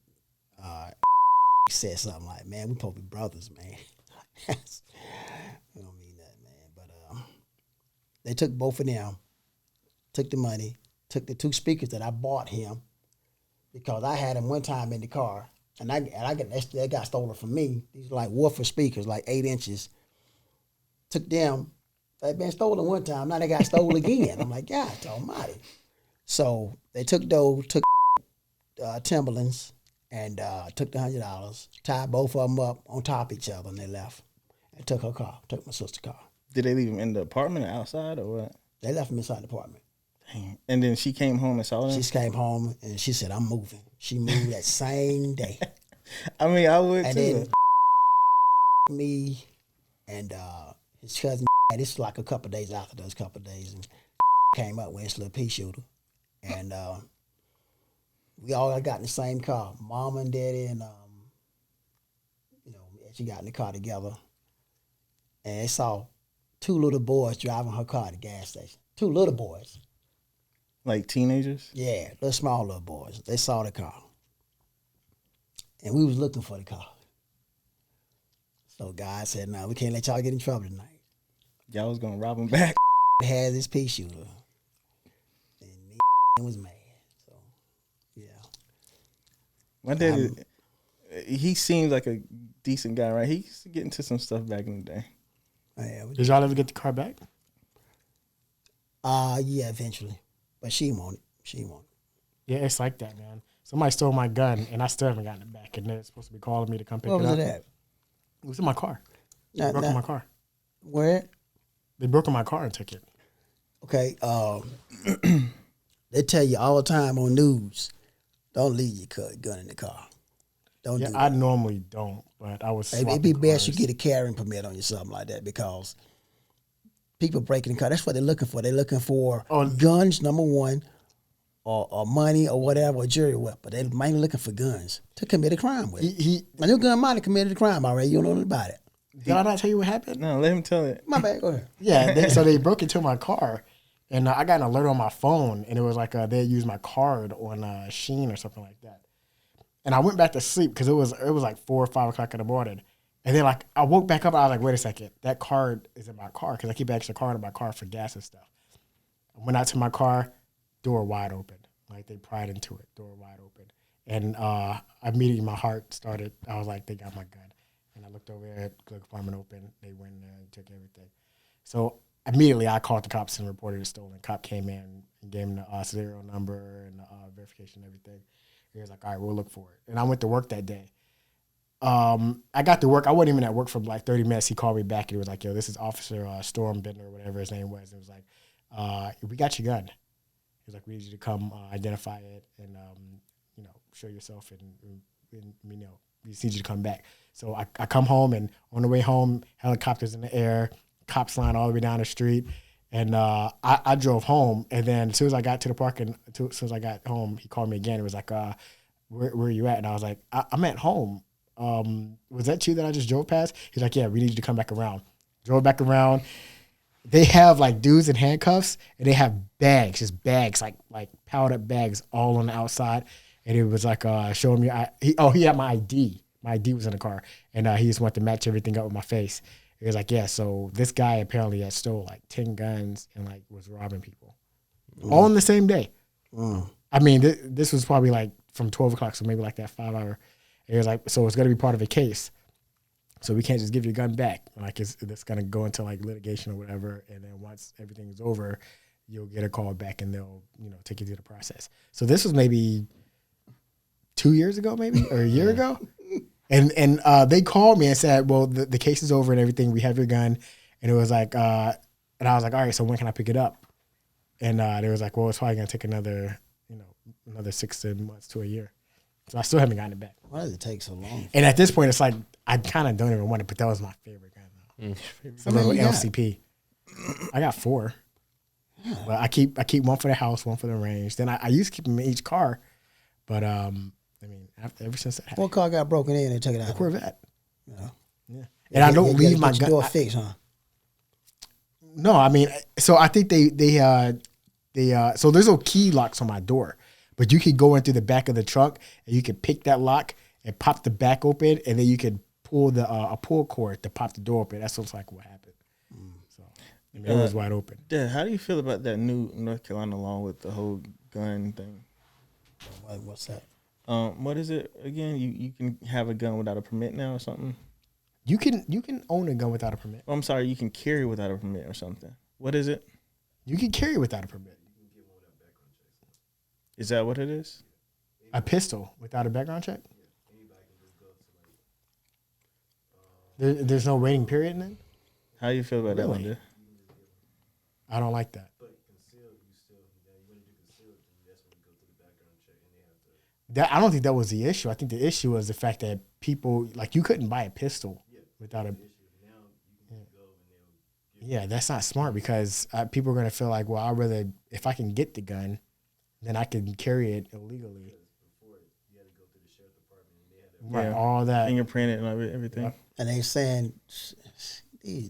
said something like, man, we supposed to be brothers, man. We don't mean that, man. But they took both of them, took the money, took the 2 speakers that I bought him because I had them one time in the car, and they got stolen from me. These are like woofer speakers, like 8 inches. Took them. They'd been stolen one time. Now they got stolen again. I'm like, God almighty. So they took those, took Timberlands, and took the $100, tied both of them up on top of each other, and they left. And took her car, took my sister's car. Did they leave him in the apartment or outside or what? They left him inside the apartment. Dang. And then she came home and saw them? She came home, and she said, I'm moving. She moved that same day. I mean, I would and too. Then me and his cousin, this is like a couple of days after those couple of days, and came up with his little pea shooter. And we all got in the same car. Mom and Daddy and, she got in the car together. And they saw 2 little boys driving her car at the gas station. 2 little boys. Like teenagers? Yeah, little small little boys. They saw the car. And we was looking for the car. So God said, no, we can't let y'all get in trouble tonight. Y'all was going to rob them back? Had this pea shooter. And me was mad. So, yeah. My daddy, he seems like a decent guy, right? He used to get into some stuff back in the day. Yeah, Did y'all ever get the car back? yeah, eventually. But she won't it. She won't it. Yeah, it's like that, man. Somebody stole my gun, and I still haven't gotten it back. And they're supposed to be calling me to come pick What it was up. it at? It was in my car. They broke in my car. Where? They broke in my car and took it. Okay. They tell you all the time on news, don't leave your gun in the car. Don't do that. I normally don't, but I was. It'd be best you get a carrying permit on you, something like that, because people breaking the car. That's what they're looking for. They're looking for guns, number one, or money or whatever, or jury weapon. They're mainly looking for guns to commit a crime with. And your gun might have committed a crime already. You don't know nothing about it. Did I not tell you what happened? No, let him tell it. My bad. Go ahead. Yeah, so they broke into my car, and I got an alert on my phone, and it was like they used my card on Sheen or something like that. And I went back to sleep because it was like 4 or 5 o'clock in the morning. And then like I woke back up and I was like, wait a second, that card is in my car because I keep an extra card in my car for gas and stuff. I went out to my car, door wide open. Like they pried into it, door wide open. And immediately my heart started, I was like, they got my gun. And I looked over there, the apartment open, they went in there and took everything. So immediately I called the cops and reported it stolen. Cop came in and gave him the serial number and the verification and everything. He was like, all right, we'll look for it. And I went to work that day. I got to work. I wasn't even at work for like 30 minutes. He called me back and he was like, yo, this is Officer Stormbender or whatever his name was. It was like, we got your gun. He was like, we need you to come identify it and, show yourself and we just need you to come back. So I come home, and on the way home, helicopters in the air, cops flying all the way down the street. And I drove home, and then as soon as I got to the park and as soon as I got home, he called me again. It was like, where are you at? And I was like, I'm at home. Was that you that I just drove past? He's like, yeah, we need you to come back around. Drove back around. They have like dudes in handcuffs, and they have bags, just bags, like piled up bags all on the outside. And it was like showing me, he had my ID. My ID was in the car, and he just wanted to match everything up with my face. He was like, yeah, so this guy apparently had stole like 10 guns and like was robbing people all in the same day. I mean, this was probably like from 12 o'clock, so maybe like that 5 hour. It was like, so it's going to be part of a case. So we can't just give your gun back. Like it's going to go into like litigation or whatever. And then once everything's over, you'll get a call back and they'll, take you through the process. So this was maybe 2 years ago, maybe, or a year ago. And they called me and said, well, the case is over and everything. We have your gun. And it was like, and I was like, all right, so when can I pick it up? And they was like, well, it's probably going to take another 6 months to a year. So I still haven't gotten it back. Why does it take so long? And at this point, it's like, I kind of don't even want it, but that was my favorite gun. It's a little LCP. I got 4. Yeah. But I keep one for the house, one for the range. Then I used to keep them in each car. But, ever since that happened. What car got broken in and took it out? The Corvette. Yeah. And I don't leave my gun. Door fixed, huh? No, so I think they so there's no key locks on my door, but you could go in through the back of the trunk and you could pick that lock and pop the back open, and then you could pull a pull cord to pop the door open. That's what's like what happened. So it was wide open. Dad, how do you feel about that new North Carolina law with the whole gun thing? What's that? What is it again? You can have a gun without a permit now or something? You can own a gun without a permit. Oh, I'm sorry, you can carry without a permit or something. What is it? You can carry without a permit. Is that what it is? A pistol without a background check? There's no waiting period then? How do you feel about that one, dude? I don't like that. I don't think that was the issue. I think the issue was the fact that people, like, you couldn't buy a pistol without a. Yeah, that's not smart because people are going to feel like, well, I'd rather, if I can get the gun, then I can carry it illegally. Right, all that. Fingerprint it and everything. Yep. And they saying these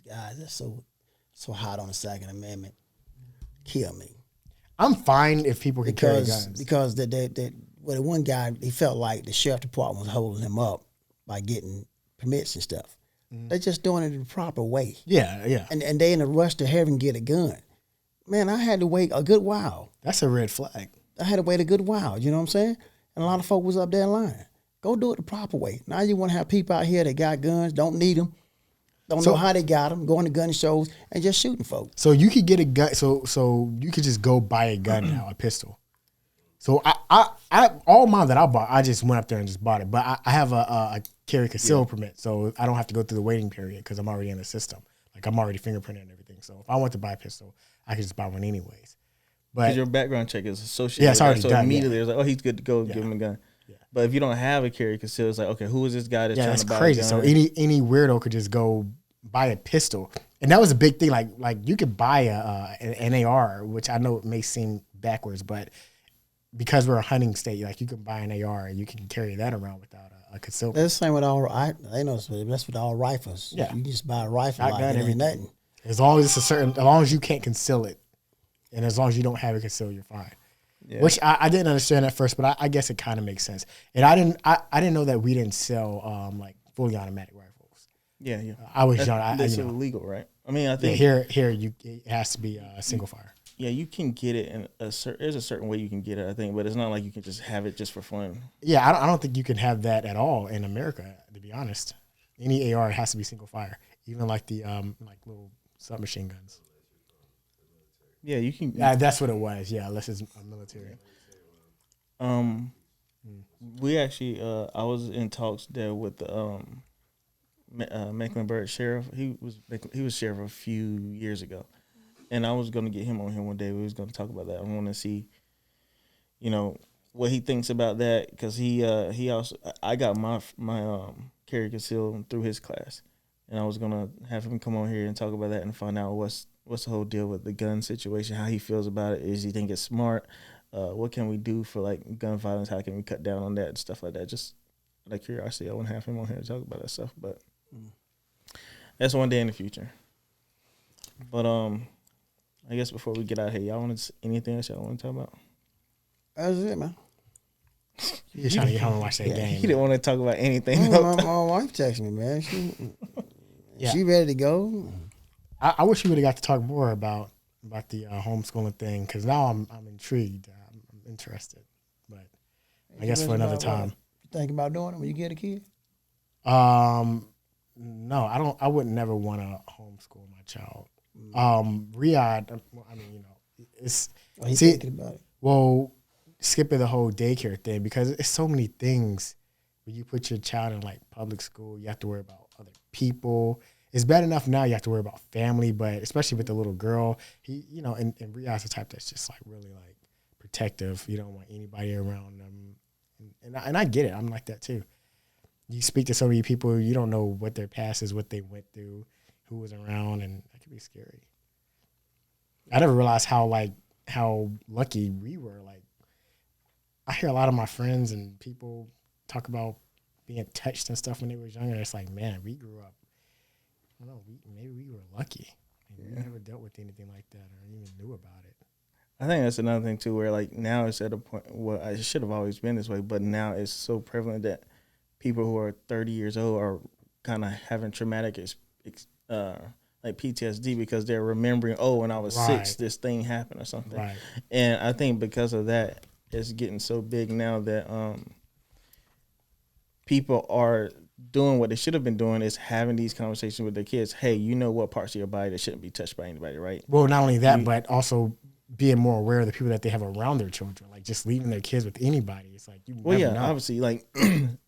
guys are so hot on the Second Amendment. Kill me. I'm fine if people can carry guns. Because the one guy, he felt like the sheriff department was holding him up by getting permits and stuff. They're just doing it the proper way. Yeah, yeah. And they in a rush to have him get a gun. Man, I had to wait a good while. That's a red flag. I had to wait a good while. You know what I'm saying? And a lot of folk was up there in line. Go do it the proper way. Now you want to have people out here that got guns, don't need them, don't know how they got them, going to gun shows and just shooting folks. So you could get a gun. So you could just go buy a gun now, a pistol. So I all mine that I bought, I just went up there and just bought it. But I have a carry conceal permit, so I don't have to go through the waiting period because I'm already in the system. Like I'm already fingerprinted and everything. So if I want to buy a pistol, I can just buy one anyways. But because your background check is associated. Yeah, it's already so done. Immediately, it's like, oh, he's good to go. Give him a gun. Yeah. But if you don't have a carry conceal, it's like, okay, who is this guy that's trying to buy crazy. a gun? So any weirdo could just go buy a pistol, and that was a big thing. Like you could buy an AR, which I know it may seem backwards, but because we're a hunting state, like you can buy an AR and you can carry that around without a concealment. That's the same with all. They know that's with all rifles. Yeah, you just buy a rifle, like it ain't nothing. As long as you can't conceal it, and as long as you don't have it concealed, you're fine. Yeah. Which I didn't understand at first, but I guess it kind of makes sense. And I didn't know that we didn't sell like fully automatic rifles. Yeah. I was young. That's illegal, right? I mean, I think here it has to be a single fire. Yeah, you can get it in there's a certain way you can get it, I think, but it's not like you can just have it just for fun. Yeah, I don't think you can have that at all in America, to be honest. Any AR has to be single fire, even like the like little submachine guns. Yeah, you can. That's what it was. Yeah, unless it's military. We actually, I was in talks there with the Mecklenburg sheriff. He was sheriff a few years ago, and I was going to get him on here one day. We was going to talk about that. I want to see, what he thinks about that, because he also, I got my carry concealed through his class, and I was going to have him come on here and talk about that and find out what's the whole deal with the gun situation, how he feels about it. Is he think it's smart? What can we do for like gun violence? How can we cut down on that and stuff like that? Just out of curiosity, I want to have him on here to talk about that stuff. But that's one day in the future. But I guess before we get out of here, y'all want anything else y'all want to talk about? That's it, man. You're trying to get home and watch that game. He didn't want to talk about anything. My wife texted me, man. She ready to go. I wish we would have got to talk more about the homeschooling thing, because now I'm intrigued. I'm interested, but I guess for another time. You think about doing it when you get a kid? No, I don't. I would never want to homeschool my child. Riyadh, I mean, you know, it's He's see, thinking about it. well, skipping the whole daycare thing because it's so many things. When you put your child in like public school, you have to worry about other people. It's bad enough now you have to worry about family, but especially with the little girl, he, you know, and Riyadh's the type that's just like really like protective. You don't want anybody around them, and I get it. I'm like that too. You speak to so many people, you don't know what their past is, what they went through, who was around, and that could be scary. I never realized how lucky we were. Like, I hear a lot of my friends and people talk about being touched and stuff when they were younger. It's like, man, we grew up. I don't know. Maybe we were lucky. We never dealt with anything like that or even knew about it. I think that's another thing too, where like now it's at a point. Well, it should have always been this way, but now it's so prevalent that people who are 30 years old are kind of having traumatic like PTSD because they're remembering, oh, when I was 6, this thing happened or something. Right. And I think because of that, it's getting so big now that people are doing what they should have been doing is having these conversations with their kids. Hey, you know what parts of your body that shouldn't be touched by anybody, right? Well, not only that, but also being more aware of the people that they have around their children. Like just leaving their kids with anybody. It's like you never know. Obviously, like being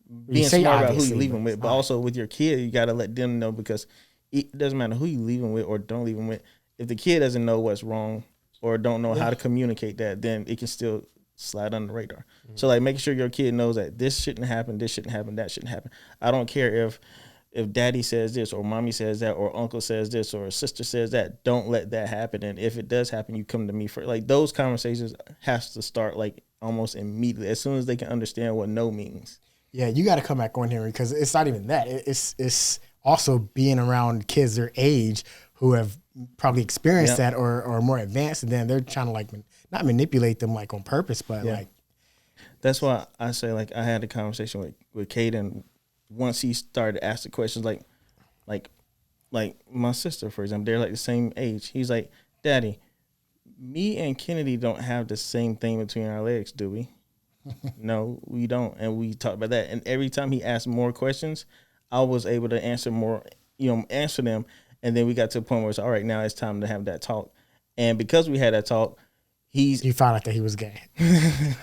smart about who you leave them with, but also with your kid, you got to let them know because it doesn't matter who you leave them with or don't leave them with. If the kid doesn't know what's wrong or don't know how to communicate that, then it can still slide under the radar. Mm-hmm. So like making sure your kid knows that this shouldn't happen, that shouldn't happen. I don't care if daddy says this or mommy says that or uncle says this or sister says that. Don't let that happen. And if it does happen, you come to me first. Like those conversations has to start like almost immediately as soon as they can understand what no means. Yeah, you got to come back on here because it's not even that. It's also being around kids their age who have probably experienced that or are more advanced, and then they're trying to like not manipulate them like on purpose, but like. That's why I say like I had a conversation with Caden once he started to ask the questions like my sister, for example, they're like the same age. He's like, Daddy, me and Kennedy don't have the same thing between our legs, do we? No, we don't. And we talked about that. And every time he asked more questions, I was able to answer them. And then we got to a point where it's all right, now it's time to have that talk. And because we had that talk, you found out that he was gay. The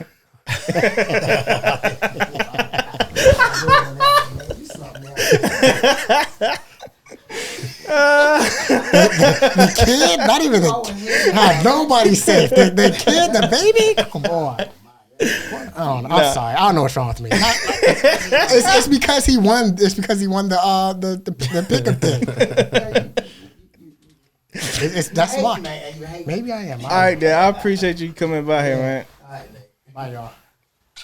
kid, not even nobody's safe. The kid, the baby, come on. I don't know. I'm sorry. I don't know what's wrong with me. It's because he won. It's because he won the pickup thing. That's why. Maybe I am. All right, Dad. I appreciate you coming by here, man. All right, bye, y'all.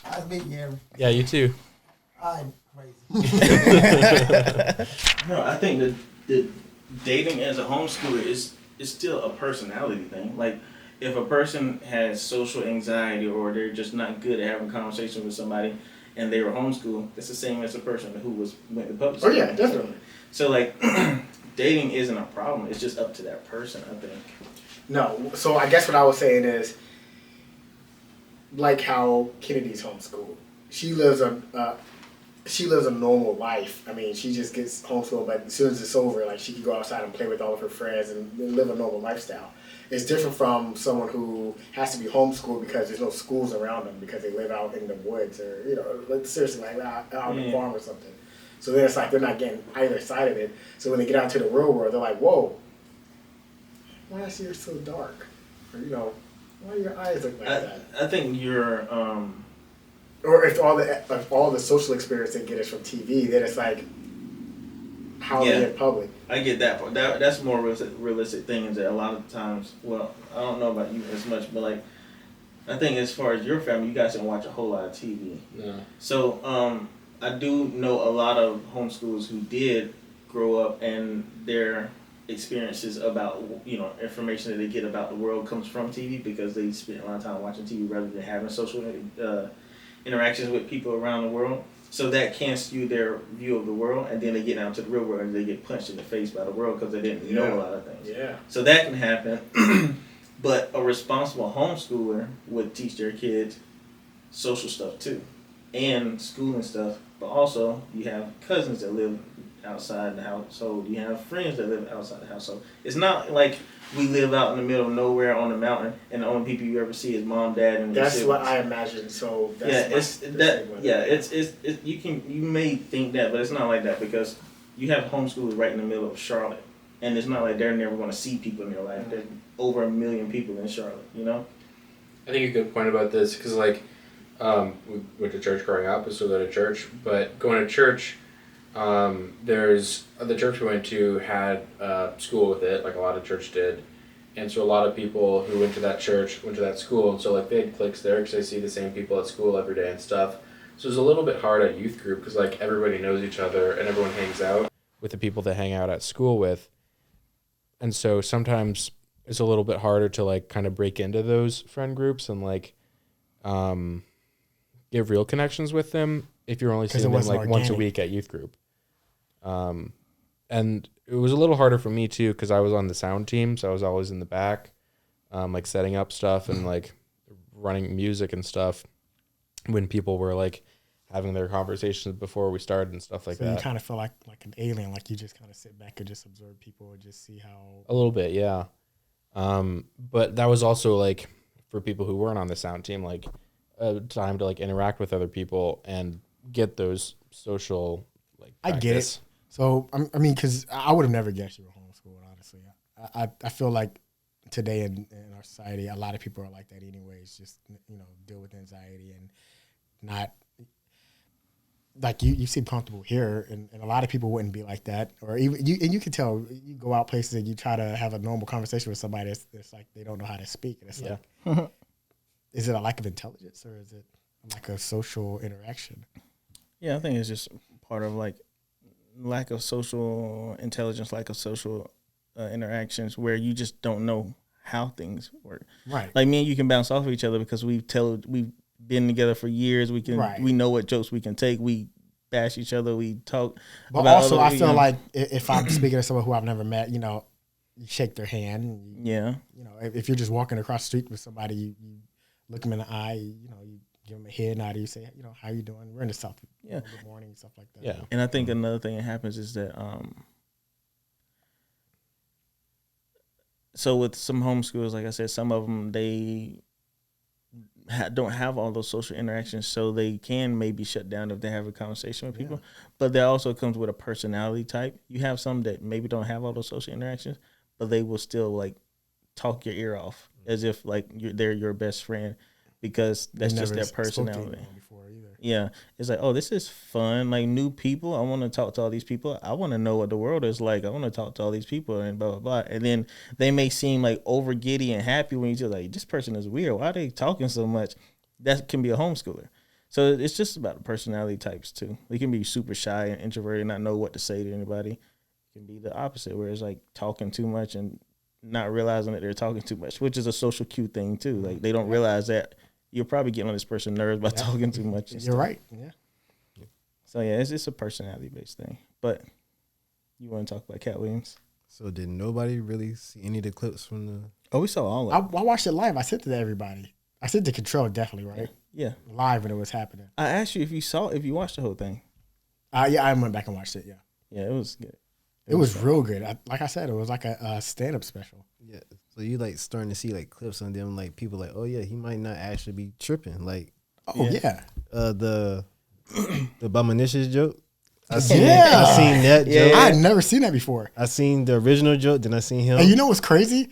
I'll meet you. Yeah, you too. I'm crazy. No, I think that dating as a homeschooler is still a personality thing. Like, if a person has social anxiety or they're just not good at having conversations with somebody and they were homeschooled, it's the same as a person who went to public school. Oh, yeah, definitely. So, like, dating isn't a problem. It's just up to that person, I think. No. So, I guess what I was saying is, like how Kennedy's homeschooled. She lives a normal life. I mean, she just gets homeschooled, but as soon as it's over, like she can go outside and play with all of her friends and live a normal lifestyle. It's different from someone who has to be homeschooled because there's no schools around them because they live out in the woods or seriously like out on the farm or something. So then it's like they're not getting either side of it. So when they get out to the real world, they're like, "Whoa, why is yours so dark?" Or why do your eyes look like that? I think you're. Or if all the social experience they get is from TV, then it's like, how are they in public? I get that part. That's more realistic thing is that a lot of times, well, I don't know about you as much, but like, I think as far as your family, you guys didn't watch a whole lot of TV. Yeah. So I do know a lot of homeschoolers who did grow up and their experiences about, information that they get about the world comes from TV because they spent a lot of time watching TV rather than having social interactions with people around the world. So that can skew their view of the world, and then they get out to the real world and they get punched in the face by the world because they didn't know a lot of things. Yeah. So that can happen. But a responsible homeschooler would teach their kids social stuff too, and schooling stuff. But also, you have cousins that live outside the household. You have friends that live outside the household. It's not like we live out in the middle of nowhere on the mountain, and the only people you ever see is mom, dad, and That's what I imagine. So that's you may think that, but it's not like that because you have homeschoolers right in the middle of Charlotte, and it's not like they're never going to see people in their life. There's over 1 million people in Charlotte, you know. I think a good point about this because like we went to church growing up, so go to church, but going to church. There's the church we went to had school with it, like a lot of church did, and so a lot of people who went to that church went to that school, and so like they had cliques there because they see the same people at school every day and stuff. So it's a little bit hard at youth group because like everybody knows each other and everyone hangs out with the people they hang out at school with, and so sometimes it's a little bit harder to like kind of break into those friend groups and like give real connections with them if you're only seeing them like once a week at youth group. And it was a little harder for me too because I was on the sound team, so I was always in the back, like setting up stuff and like running music and stuff when people were like having their conversations before we started and stuff like that. So you kind of feel like an alien, like you just kind of sit back and just observe people and just see how... A little bit, yeah. But that was also like for people who weren't on the sound team, like a time to like interact with other people and get those social like practice. I get it. So, I mean, because I would have never guessed you were homeschooled, honestly. I feel like today in our society, a lot of people are like that anyways, just, deal with anxiety and not, like, you seem comfortable here, and a lot of people wouldn't be like that. Or even, you can tell, you go out places and you try to have a normal conversation with somebody that's like, they don't know how to speak. And it's like, is it a lack of intelligence or is it like a social interaction? Yeah, I think it's just part of, like, lack of social intelligence, lack of social interactions where you just don't know how things work. Right. Like me and you can bounce off of each other because we've been together for years. We know what jokes we can take. We bash each other. We talk. But also, I feel like if I'm speaking to someone who I've never met, you shake their hand. If you're just walking across the street with somebody, you look them in the eye. You give them a head nod. You say, how you doing? We're in the South. Yeah. Good morning, stuff like that. Yeah. And I think another thing that happens is that, so with some homeschoolers, like I said, some of them, they don't have all those social interactions, so they can maybe shut down if they have a conversation with people. But that also comes with a personality type. You have some that maybe don't have all those social interactions, but they will still like talk your ear off as if like they're your best friend. Because that's just their personality. Yeah. It's like, oh, this is fun. Like new people. I want to talk to all these people. I want to know what the world is like. I want to talk to all these people and blah, blah, blah. And then they may seem like over giddy and happy when you just like, this person is weird. Why are they talking so much? That can be a homeschooler. So it's just about the personality types too. They can be super shy and introverted and not know what to say to anybody. It can be the opposite where it's like talking too much and not realizing that they're talking too much, which is a social cue thing too. Like they don't realize that you're probably getting on this person's nerves by talking too much. You're right. Yeah. So yeah, it's a personality based thing. But you want to talk about Cat Williams? So did nobody really see any of the clips from the? Oh, we saw all of it. I watched it live. I sent it to everybody. I sent it to Control, definitely, right? Yeah. Live when it was happening. I asked you if you watched the whole thing. Yeah, I went back and watched it. Yeah. Yeah, it was good. It was real good. Like I said, it was like a stand-up special. Yeah. So you like starting to see like clips on them, like people like, oh yeah, he might not actually be tripping. Like, yeah. The Abominations joke. I seen that joke. Yeah. I had never seen that before. I seen the original joke, then I seen him. And you know what's crazy?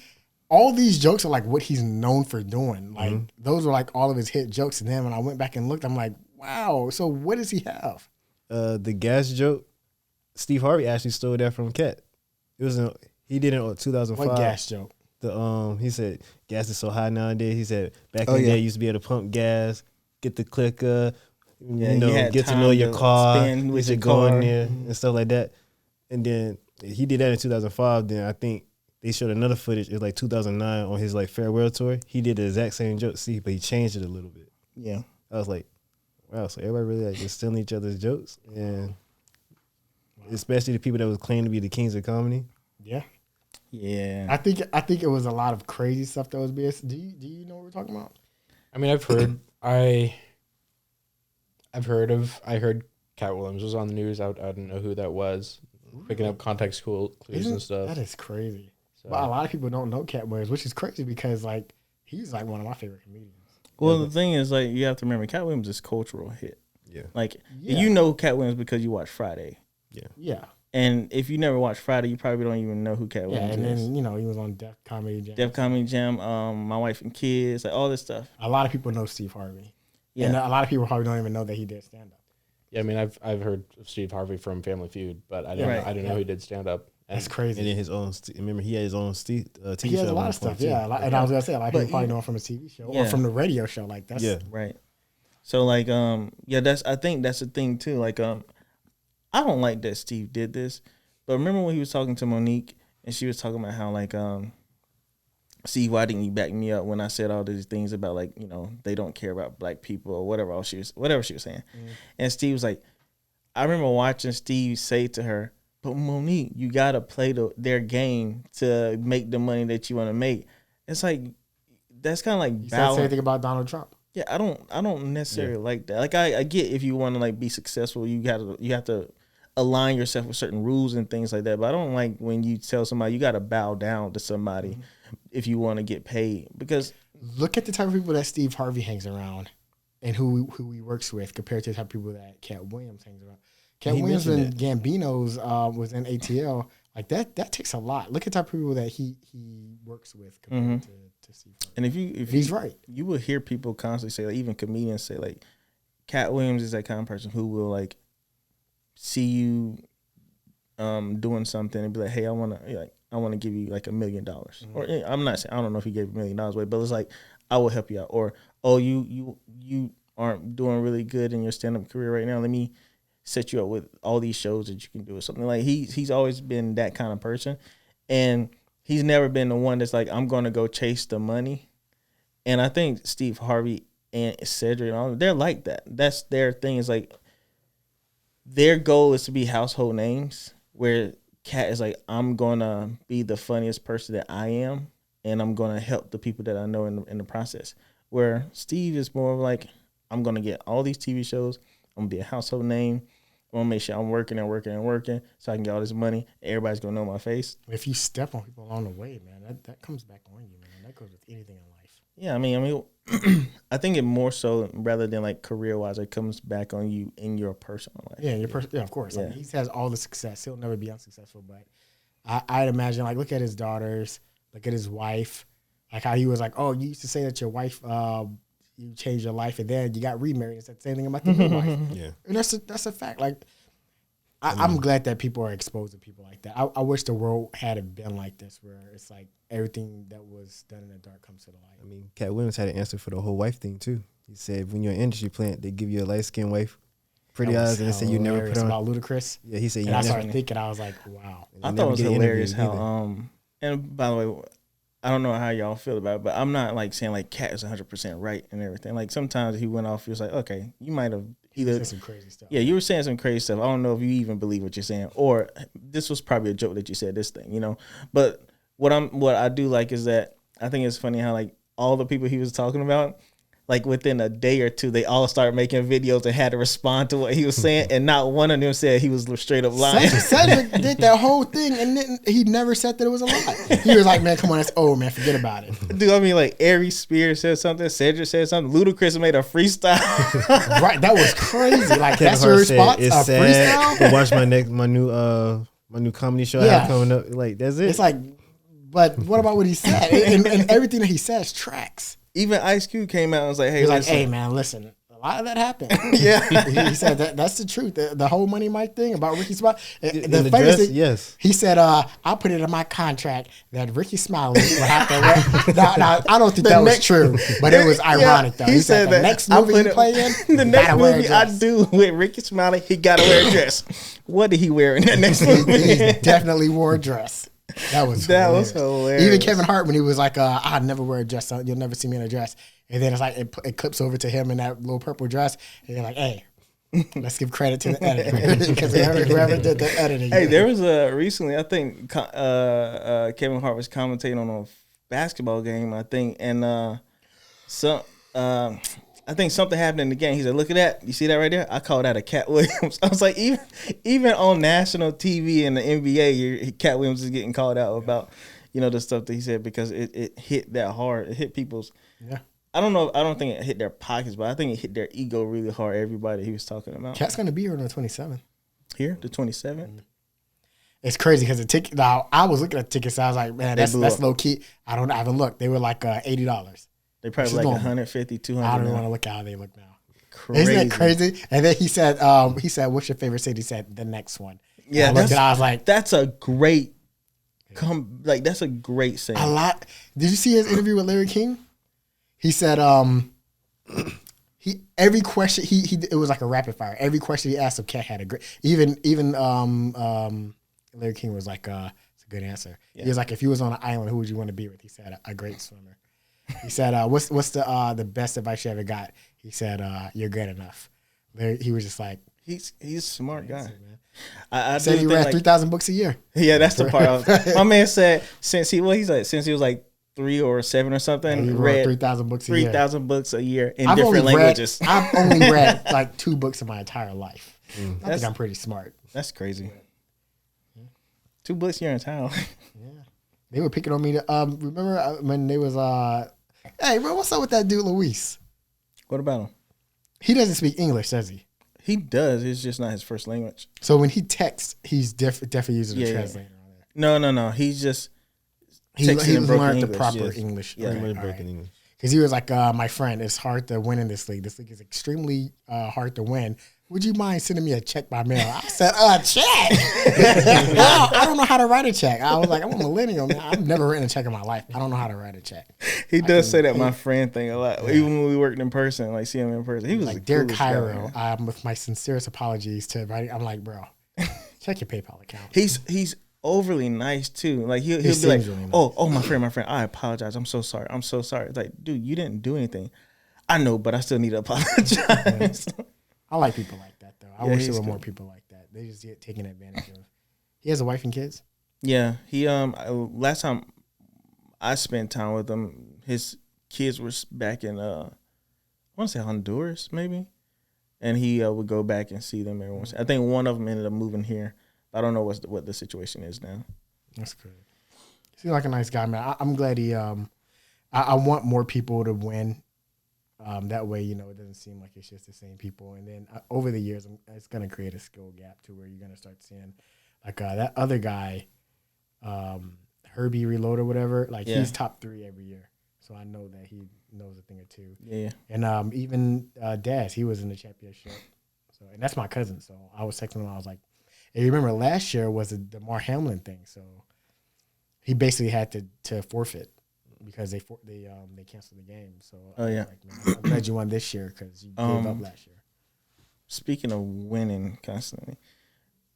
All these jokes are like what he's known for doing. Like those were like all of his hit jokes. And then when I went back and looked, I'm like, wow. So what does he have? The gas joke. Steve Harvey actually stole that from Cat. He did it in 2005. What gas joke? He said gas is so high nowadays. He said back in the day you used to be able to pump gas, get the clicker, get to know your car, with your go in there and stuff like that. And then he did that in 2005. Then I think they showed another footage. It was like 2009 on his like farewell tour. He did the exact same joke, but he changed it a little bit. Yeah, I was like, wow. So everybody really like just stealing each other's jokes, and especially the people that was claiming to be the kings of comedy. Yeah. Yeah. I think it was a lot of crazy stuff that was being. Do you know what we're talking about? I mean, I've heard I heard Cat Williams was on the news. I didn't know who that was. picking up context clues and stuff. That is crazy. So. But a lot of people don't know Cat Williams, which is crazy because like he's like one of my favorite comedians. Well, the thing is, like, you have to remember, Cat Williams is cultural hit. Yeah. Like, you know Cat Williams because you watch Friday. Yeah. Yeah. And if you never watched Friday, you probably don't even know who Cat Williams is. Yeah, and then, you know, he was on Def Comedy Jam. Def Comedy Jam, My Wife and Kids, like, all this stuff. A lot of people know Steve Harvey. Yeah. And a lot of people probably don't even know that he did stand-up. Yeah, I mean, I've heard of Steve Harvey from Family Feud, but I didn't know he did stand-up. That's crazy. And then his own, remember, he had his own TV show. He has a lot of stuff, yeah. And I was going to say, a lot of people probably know him from his TV show or from the radio show. Like, that's... Yeah. Right. So, like, I think that's the thing, too. Like, I don't like that Steve did this. But remember when he was talking to Monique and she was talking about how, like, Steve, why didn't you back me up when I said all these things about, like, you know, they don't care about black people or whatever she was saying. Mm-hmm. And Steve was like, I remember watching Steve say to her, but Monique, you got to play their game to make the money that you want to make. It's like, that's kind of like you said the same thing about Donald Trump. Yeah, I don't necessarily like that. Like, I get if you want to, like, be successful, you have to align yourself with certain rules and things like that. But I don't like when you tell somebody you got to bow down to somebody if you want to get paid. Because look at the type of people that Steve Harvey hangs around and who he works with compared to the type of people that Cat Williams hangs around. Cat Williams and Gambino's was in ATL. Like that takes a lot. Look at the type of people that he works with compared to Steve Harvey. And if he's right, you will hear people constantly say, like, even comedians say, like, Cat Williams is that kind of person who will, like, see you doing something and be like, hey, I want to give you like $1 million. Or I'm not saying, I don't know if he gave $1 million away, but it's like, I will help you out. Or, oh, you aren't doing really good in your stand-up career right now. Let me set you up with all these shows that you can do or something. Like, he's always been that kind of person. And he's never been the one that's like, I'm going to go chase the money. And I think Steve Harvey and Cedric and all, they're like that. That's their thing. Is like, their goal is to be household names, where Cat is like, I'm going to be the funniest person that I am, and I'm going to help the people that I know in the process. Where Steve is more of like, I'm going to get all these TV shows. I'm going to be a household name. I'm going to make sure I'm working so I can get all this money. Everybody's going to know my face. If you step on people along the way, man, that comes back on you, man. That goes with anything in life. Yeah, I mean, I think it more so rather than like career-wise, it comes back on you in your personal life. Yeah, yeah, of course. Yeah. I mean, he has all the success. He'll never be unsuccessful. But I'd imagine, like, look at his daughters, look at his wife, like how he was like, oh, you used to say that your wife, you changed your life, and then you got remarried and said the same thing about the new wife. Yeah, and that's a fact. Like, I'm glad that people are exposed to people like that. I wish the world had been like this, where it's like everything that was done in the dark comes to the light. I mean, Cat Williams had an answer for the whole wife thing too. He said when you're an industry plant, they give you a light skinned wife, pretty eyes, and they say you never put on. About Ludacris. Yeah, he said. And I started thinking, I was like, wow. I thought it was hilarious how. And by the way, I don't know how y'all feel about it, but I'm not like saying like Cat is 100% right and everything. Like sometimes he went off, he was like, okay, you might have either some crazy stuff. Yeah, you were saying some crazy stuff. I don't know if you even believe what you're saying, or this was probably a joke that you said this thing, you know. But what I do like is that I think it's funny how like all the people he was talking about, like within a day or two, they all started making videos and had to respond to what he was saying, and not one of them said he was straight up lying. Cedric did that whole thing, and he never said that it was a lie. He was like, man, come on, that's old, man, forget about it. Dude, I mean, like, Ari Spears said something, Cedric said something, Ludacris made a freestyle. Right, that was crazy. Like, that's your response? It's sad. Freestyle? Watch my new comedy show I have coming up. Like, that's it. It's like, but what about what he said? and everything that he says tracks. Even Ice Cube came out and was like, hey, he's like, hey, man, listen, a lot of that happened. Yeah. He said that's the truth. The whole Money Mike thing about Ricky Smiley. The famous thing, yes. He said, I'll put it in my contract that Ricky Smiley will have to wear. Now, I don't think that was true, but it was ironic, though. He said the next movie he play in, the next movie I do with Ricky Smiley, he got to wear a dress. What did he wear in that next movie? He definitely wore a dress. That was hilarious. Even Kevin Hart, when he was like, I'd never wear a dress, so you'll never see me in a dress. And then it's like, it clips over to him in that little purple dress. And they're like, hey, let's give credit to the editor. Because whoever did the editing. Hey, there was recently, I think Kevin Hart was commentating on a basketball game, I think. And I think something happened in the game. He said, "Look at that! You see that right there? I called that a Cat Williams." I was like, even on national TV in the NBA, Cat Williams is getting called out about, the stuff that he said because it hit that hard. It hit people's. Yeah. I don't know. I don't think it hit their pockets, but I think it hit their ego really hard. Everybody he was talking about. Cat's gonna be here on the 27th. Here, the 27th. It's crazy because the ticket. Now I was looking at tickets. I was like, man, that's low key. I haven't looked. They were like $80. They probably like 150, 200. I don't even want to look how they look now. Crazy. Isn't that crazy? And then he said, what's your favorite city? He said, the next one. Yeah, and I was like, that's a great that's a great saying. Did you see his interview with Larry King? He said, every question it was like a rapid fire. Every question he asked him, Cat had a great. Even Larry King was like, it's a good answer. Yeah. He was like, if you was on an island, who would you want to be with? He said, a great swimmer. He said, what's the best advice you ever got? He said, you're good enough. He was just like, he's a smart guy. Man. I said he read 3,000 books a year. Yeah, that's the part. My man said since he was like 3 or 7 or something, he read 3,000 books a year. 3,000 books a year in different languages. I've only read like 2 books in my entire life. I think I'm pretty smart. That's crazy. 2 books your entire life. Yeah, they were picking on me. Remember when they was hey, bro, what's up with that dude Luis? What about him? He doesn't speak English, does he? He does. It's just not his first language. So when he texts, he's definitely using a translator on there. No. He's just he learned the proper English. Yeah, broken English. Because he was like, my friend, it's hard to win in this league. This league is extremely hard to win. Would you mind sending me a check by mail? I said, check? I don't know how to write a check. I was like, I'm a millennial, man. I've never written a check in my life. I don't know how to write a check. He does say that my friend thing a lot. Yeah. Even when we worked in person, like see him in person. He was like, Dear Cairo, with my sincerest apologies to writing. I'm like, bro, check your PayPal account. He's overly nice too. Like he'll be like, really nice. Oh, my friend, I apologize. I'm so sorry. It's like, dude, you didn't do anything. I know, but I still need to apologize. Yeah. I like people like that, though. I wish there were more people like that. They just get taken advantage of. He has a wife and kids? Yeah. He last time I spent time with him, his kids were back in I want to say Honduras, maybe. And he would go back and see them every once. I think one of them ended up moving here. I don't know what the situation is now. That's good. He seems like a nice guy, man. I'm glad he I want more people to win. That way, it doesn't seem like it's just the same people. And then over the years, it's going to create a skill gap to where you're going to start seeing, like that other guy, Herbie Reload or whatever. Like he's top 3 every year, so I know that he knows a thing or two. Yeah. And even Daz, he was in the championship. So and that's my cousin. So I was texting him. I was like, "Hey, you remember last year was the Damar Hamlin thing? So he basically had to forfeit." Because they canceled the game. So like, man, I'm glad you won this year because you gave up last year. Speaking of winning constantly,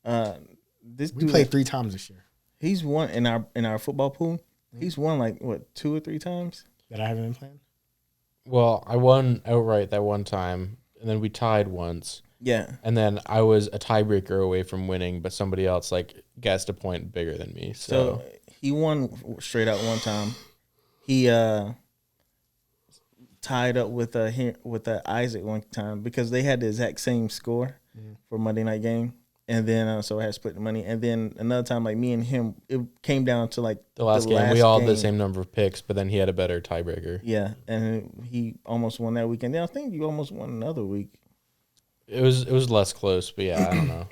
we played 3 times this year. He's won in our football pool. Mm-hmm. He's won like what 2 or 3 times that I haven't been playing. Well, I won outright that one time, and then we tied once. Yeah, and then I was a tiebreaker away from winning, but somebody else guessed a point bigger than me. So he won straight out one time. He tied up with Isaac one time because they had the exact same score for Monday night game, and then so I had split the money. And then another time, like me and him, it came down to like the last game. We all had the same number of picks, but then he had a better tiebreaker. Yeah, and he almost won that weekend. Then I think you almost won another week. It was less close, but yeah, I don't know.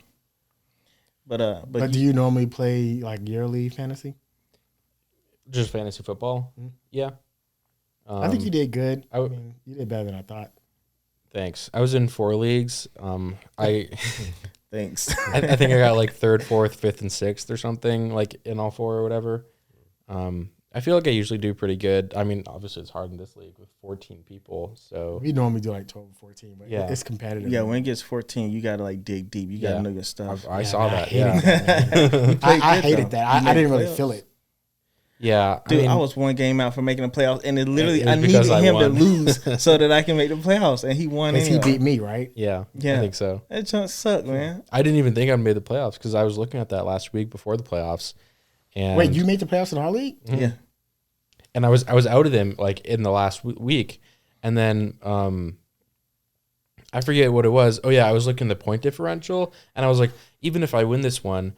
But do you normally play like yearly fantasy? Just fantasy football? Mm-hmm. Yeah. I think you did good. I mean, you did better than I thought. Thanks. I was in 4 leagues. Thanks. I think I got like 3rd, 4th, 5th, and 6th or something, like in all 4 or whatever. I feel like I usually do pretty good. I mean, obviously it's hard in this league with 14 people. So we normally do like 12 or 14, but it's competitive. Yeah, when it gets 14, you got to like dig deep. You got to know your stuff. I saw that. I hated that. I didn't really feel it. Yeah, dude, I was 1 game out from making the playoffs, and it literally I needed him to lose so that I can make the playoffs, and he won. Because he beat me, right? Yeah, I think so. That chunk sucked, man. I didn't even think I made the playoffs because I was looking at that last week before the playoffs. And wait, you made the playoffs in our league? Mm-hmm. Yeah. And I was out of them like in the last week, And then I forget what it was. Oh yeah, I was looking at the point differential, and I was like, even if I win this one,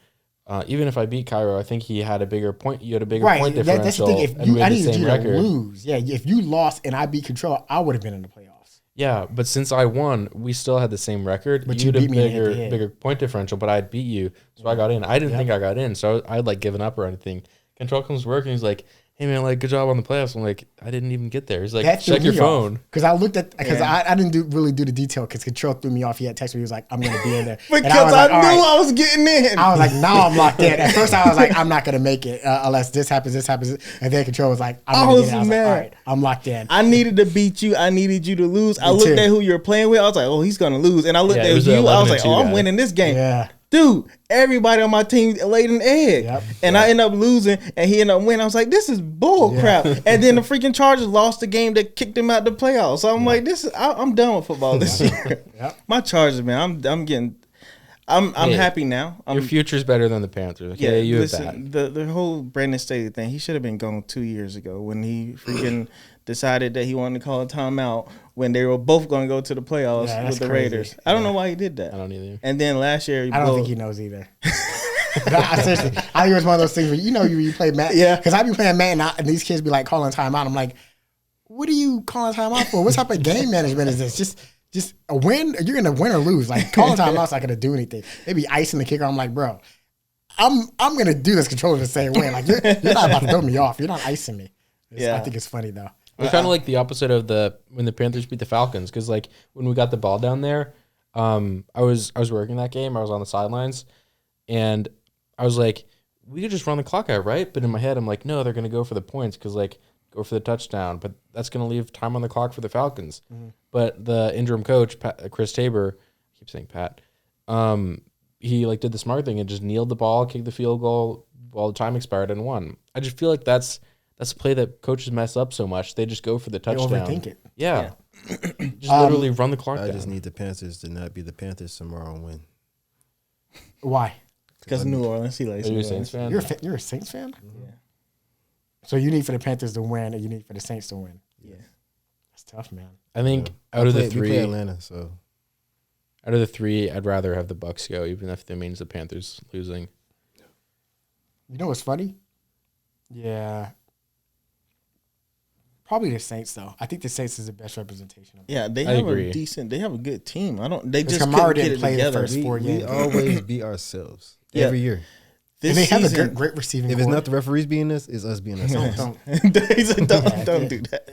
even if I beat Cairo, I think he had a bigger point. You had a bigger point differential. That's the thing. If and we I had the needed same you record. to lose, if you lost and I beat Control, I would have been in the playoffs. Yeah, but since I won, we still had the same record. But you you had a beat me head-to-head. bigger point differential, but I beat you, so I got in. I didn't think I got in, so I'd like given up or anything. Control comes to work and he's like, "Hey man, like good job on the playoffs." I'm like, "I didn't even get there." He's like, "Check your phone." Because I looked at I didn't really do the detail because Control threw me off. He had texted me. He was like, "I'm gonna be in there." Because I knew I was getting in. I was like, "Now I'm locked in." At first, I was like, "I'm not gonna make it unless this happens." And then Control was like, "I'm gonna get in." I was like, "All right, I'm locked in." I needed to beat you. I needed you to lose. I looked at who you're playing with. I was like, "Oh, he's gonna lose." And I looked at you. I was like, "Oh, I'm winning this game." Yeah. Dude, everybody on my team laid an egg. Yep. And I ended up losing, and he ended up winning. I was like, this is bull crap. And then the freaking Chargers lost the game that kicked him out the playoffs. So I'm like, I'm done with football this year. My Chargers, man, I'm happy now. Your future's better than the Panthers. Okay, you have that. The whole Brandon Staley thing, he should have been gone 2 years ago when he freaking decided that he wanted to call a timeout when they were both going to go to the playoffs with the Raiders. I don't know why he did that. I don't either. And then last year, I don't think he knows either. Seriously, I think it was one of those things where you play Matt. Yeah. Because I be playing Matt and these kids be like calling timeout. I'm like, what are you calling timeout for? What type of game management is this? Just a win. You're gonna win or lose. Like calling timeout's not gonna do anything. They be icing the kicker. I'm like, bro, I'm gonna do this controller the same way. Like you're not about to throw me off. You're not icing me. I think it's funny though. It's kind of like the opposite of when the Panthers beat the Falcons, because like when we got the ball down there, I was working that game. I was on the sidelines, and I was like, we could just run the clock out, right? But in my head, I'm like, no, they're gonna go for the points because like go for the touchdown, but that's gonna leave time on the clock for the Falcons. Mm-hmm. But the interim coach, Chris Tabor, I keep saying Pat, he like did the smart thing and just kneeled the ball, kicked the field goal while the time expired and won. I just feel like that's a play that coaches mess up so much. They just go for the touchdown. They overthink it. Yeah. Just literally run the clock down. I just need the Panthers to not be the Panthers tomorrow and win. Why? Because New Orleans, he likes Are you a Saints fan? You're a Saints fan? Yeah. So you need for the Panthers to win and you need for the Saints to win. Yeah. That's tough, man. I think out of the three, we play Atlanta, so out of the three, I'd rather have the Bucks go, even if that means the Panthers losing. You know what's funny? Yeah. Probably the Saints, though. I think the Saints is the best representation of them. Yeah, they have they have a good team. They just Kamara couldn't get didn't it play together. the first 4 games. We always beat ourselves every year. And they have a great receiving If it's not the referees being us, it's us being ourselves. Don't do that.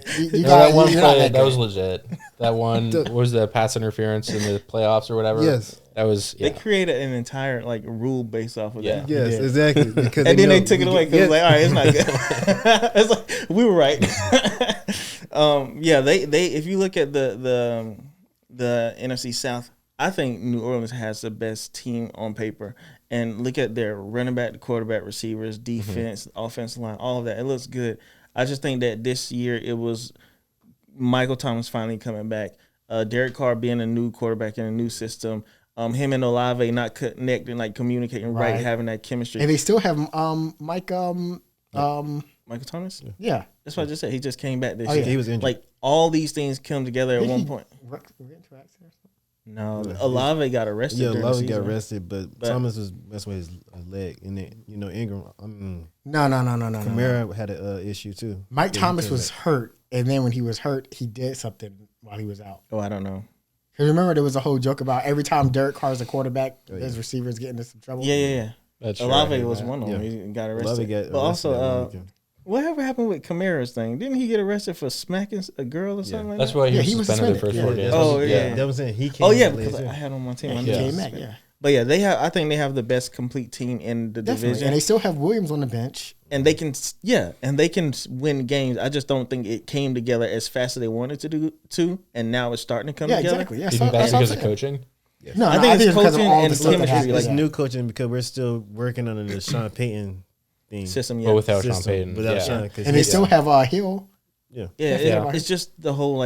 That one play, that was legit. That one, what was the pass interference in the playoffs or whatever? Yes. That was, They created an entire rule based off of that. Yes, exactly. Because and then they took it away because it was like, all right, it's not good. It's like, we were right. They if you look at the NFC South, I think New Orleans has the best team on paper. And look at their running back, quarterback, receivers, defense, offensive line, all of that. It looks good. I just think that this year it was Michael Thomas finally coming back. Derek Carr being a new quarterback in a new system. Him and Olave not connecting, like communicating right, having that chemistry. And they still have Michael Thomas? Yeah. That's what I just said. He just came back this year. He was injured. Like all these things come together at one point. No, Olave got arrested. Yeah, Olave got arrested, but Thomas was messing with his leg, and then Ingram. No. Kamara had an issue too. Mike Thomas was hurt, and then when he was hurt, he did something while he was out. Oh, I don't know. Because remember, there was a whole joke about every time Derek Carr's a quarterback, his receivers get into some trouble. Yeah. That's Olave was one of them. He got arrested. But also, whatever happened with Kamara's thing? Didn't he get arrested for smacking a girl or something like that? That's why he was suspended the first 4 games. Oh, yeah. That was it. He came because I had on my team. He came back, yeah. But yeah, I think they have the best complete team in the division. And they still have Williams on the bench. And they can win games. I just don't think it came together as fast as they wanted to, and now it's starting to come together. Exactly. Yeah, Do you think that's because of coaching? Yeah. No, I think it's coaching and chemistry. It's new coaching because we're still working on the Sean Payton thing. System, but without Sean Payton. Without Sean. And they still have Hill. Yeah. It's just the whole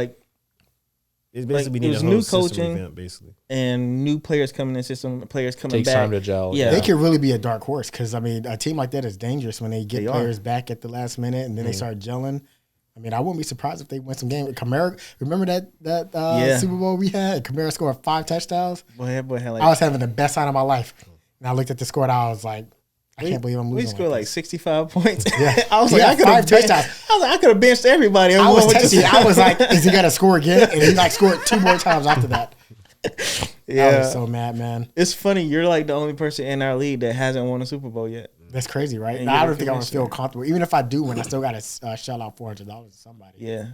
it's basically it was new coaching event, basically, and new players coming in the system, players coming Takes back. time to gel. Yeah, they could really be a dark horse because a team like that is dangerous when they get players back at the last minute and then they start gelling. I mean, I wouldn't be surprised if they win some game. Kamara, remember that Super Bowl we had? Kamara scored 5 touchdowns. Boy, that boy had like, I was having the best time of my life. And I looked at the score and I was like, I can't believe I'm losing. We scored like this. 65 points. Yeah. I was like, I could have 5 touchdowns. I could have benched everybody. I was texting. I was like, is he gonna score again? And he like scored 2 more times after that. Yeah, I was so mad, man. It's funny. You're like the only person in our league that hasn't won a Super Bowl yet. That's crazy, right? And I don't think I'm gonna feel comfortable. Even if I do win, I still gotta shell out $400 to somebody. Yeah.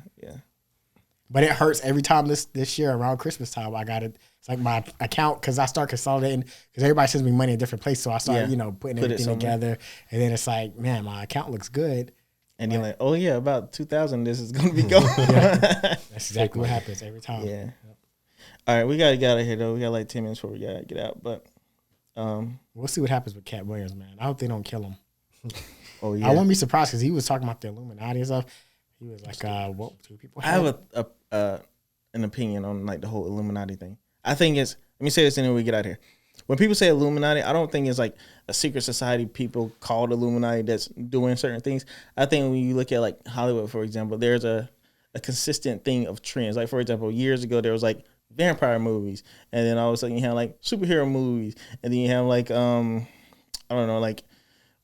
But it hurts every time this year around Christmas time. I got it. It's like my account because I start consolidating because everybody sends me money in different places. So I start, putting everything together, and then it's like, man, my account looks good. And you're like, oh yeah, about 2,000, this is gonna be going. That's exactly what happens every time. Yeah. Yep. All right, we gotta get out of here though. We got like 10 minutes before we gotta get out, but we'll see what happens with Cat Williams, man. I hope they don't kill him. Oh yeah, I wouldn't be surprised because he was talking about the Illuminati and stuff. He was like, what do people have? I have an opinion on like the whole Illuminati thing. I think it's, let me say this and then we get out of here. When people say Illuminati, I don't think it's like a secret society people called Illuminati that's doing certain things. I think when you look at like Hollywood, for example, there's a consistent thing of trends. Like for example, years ago there was like vampire movies, and then all of a sudden you have like superhero movies, and then you have like I don't know, like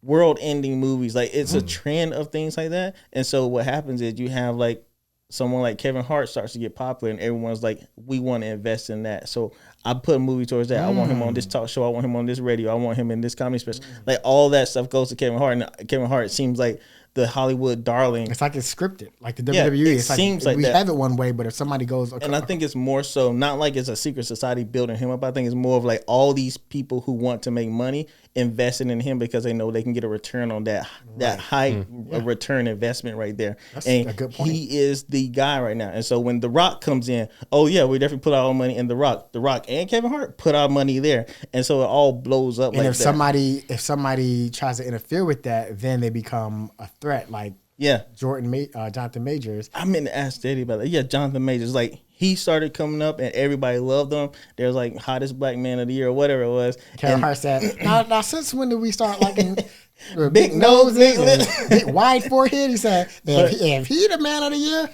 world-ending movies. Like it's a trend of things like that. And so what happens is you have like someone like Kevin Hart starts to get popular, and everyone's like, we want to invest in that. So I put a movie towards that. I want him on this talk show. I want him on this radio. I want him in this comedy special. Like all that stuff goes to Kevin Hart, and Kevin Hart seems like the Hollywood darling. It's like it's scripted, like the WWE. It seems like we that. have it one way, but if somebody goes, okay, and I think it's more so not like it's a secret society building him up. I think it's more of like all these people who want to make money investing in him because they know they can get a return on that high return investment right there. That's and a good point. He is the guy right now. And so when The Rock comes in, oh yeah, we definitely put our own money in The Rock. The Rock and Kevin Hart put our money there, and so it all blows up. And like if somebody tries to interfere with that, then they become a threat. Like Jonathan Majors. I meant to ask Daddy about that. Yeah, Jonathan Majors. Like he started coming up, and everybody loved him. There was like hottest black man of the year or whatever it was. Kevin Hart said, "Now, since when did we start liking big noses, and big wide forehead?" He said, "If he the man of the year."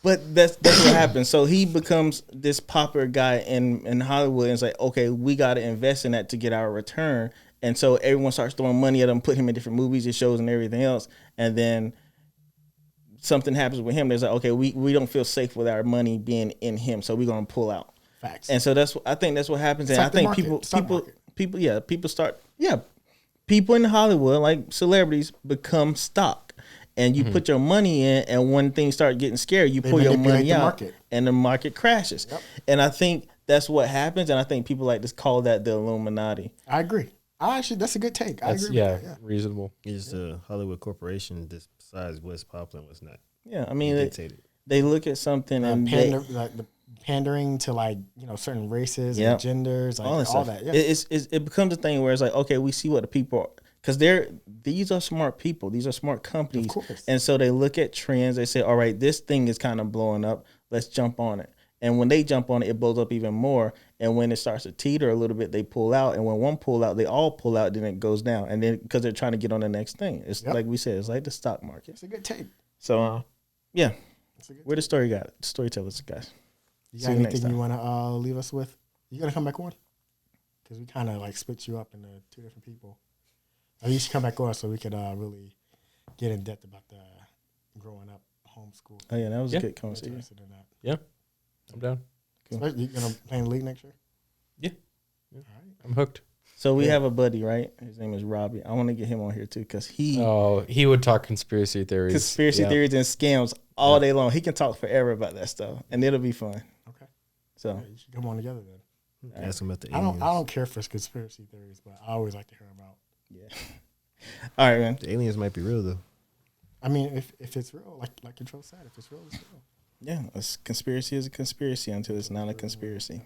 But that's what happens. So he becomes this popular guy in Hollywood, and it's like, okay, we got to invest in that to get our return. And so everyone starts throwing money at him, put him in different movies and shows and everything else. And then something happens with him. There's like, okay, we don't feel safe with our money being in him, so we're gonna pull out. Facts. And so I think that's what happens. It's and like I think people in Hollywood, like celebrities, become stock. And you put your money in, and when things start getting scary, you pull your money out, and the market crashes. Yep. And I think that's what happens. And I think people like to call that the Illuminati. I agree. Actually, that's a good take. I agree. Yeah, reasonable. It's a Hollywood corporation that decides what's popular and what's not. Yeah, I mean, they look at something and the pandering to like certain races and genders, like all that. Yeah. It becomes a thing where it's like, okay, we see what the people are. Because these are smart people. These are smart companies. Of course. And so they look at trends. They say, all right, this thing is kind of blowing up. Let's jump on it. And when they jump on it, it blows up even more. And when it starts to teeter a little bit, they pull out. And when one pull out, they all pull out. Then it goes down. And then because they're trying to get on the next thing. It's like we said, it's like the stock market. It's a good take. So, yeah. We're the storytellers, guys. You got anything you want to leave us with? You going to come back on? Because we kind of like split you up into 2 different people. You should come back on so we could really get in depth about the growing up homeschool. Oh yeah, that was a good conversation. Yeah, I'm down. Cool. So you gonna play in the league next year? Yeah. All right, I'm hooked. So we have a buddy, right? His name is Robbie. I want to get him on here too because he would talk conspiracy theories, theories and scams all day long. He can talk forever about that stuff, and it'll be fun. Okay. So you should come on together then. Ask him about the aliens. I don't care for conspiracy theories, but I always like to hear about. Yeah. All right, man. The aliens might be real though. I mean, if it's real, like Control said, if it's real, it's real. Yeah, a conspiracy is a conspiracy until it's not a conspiracy.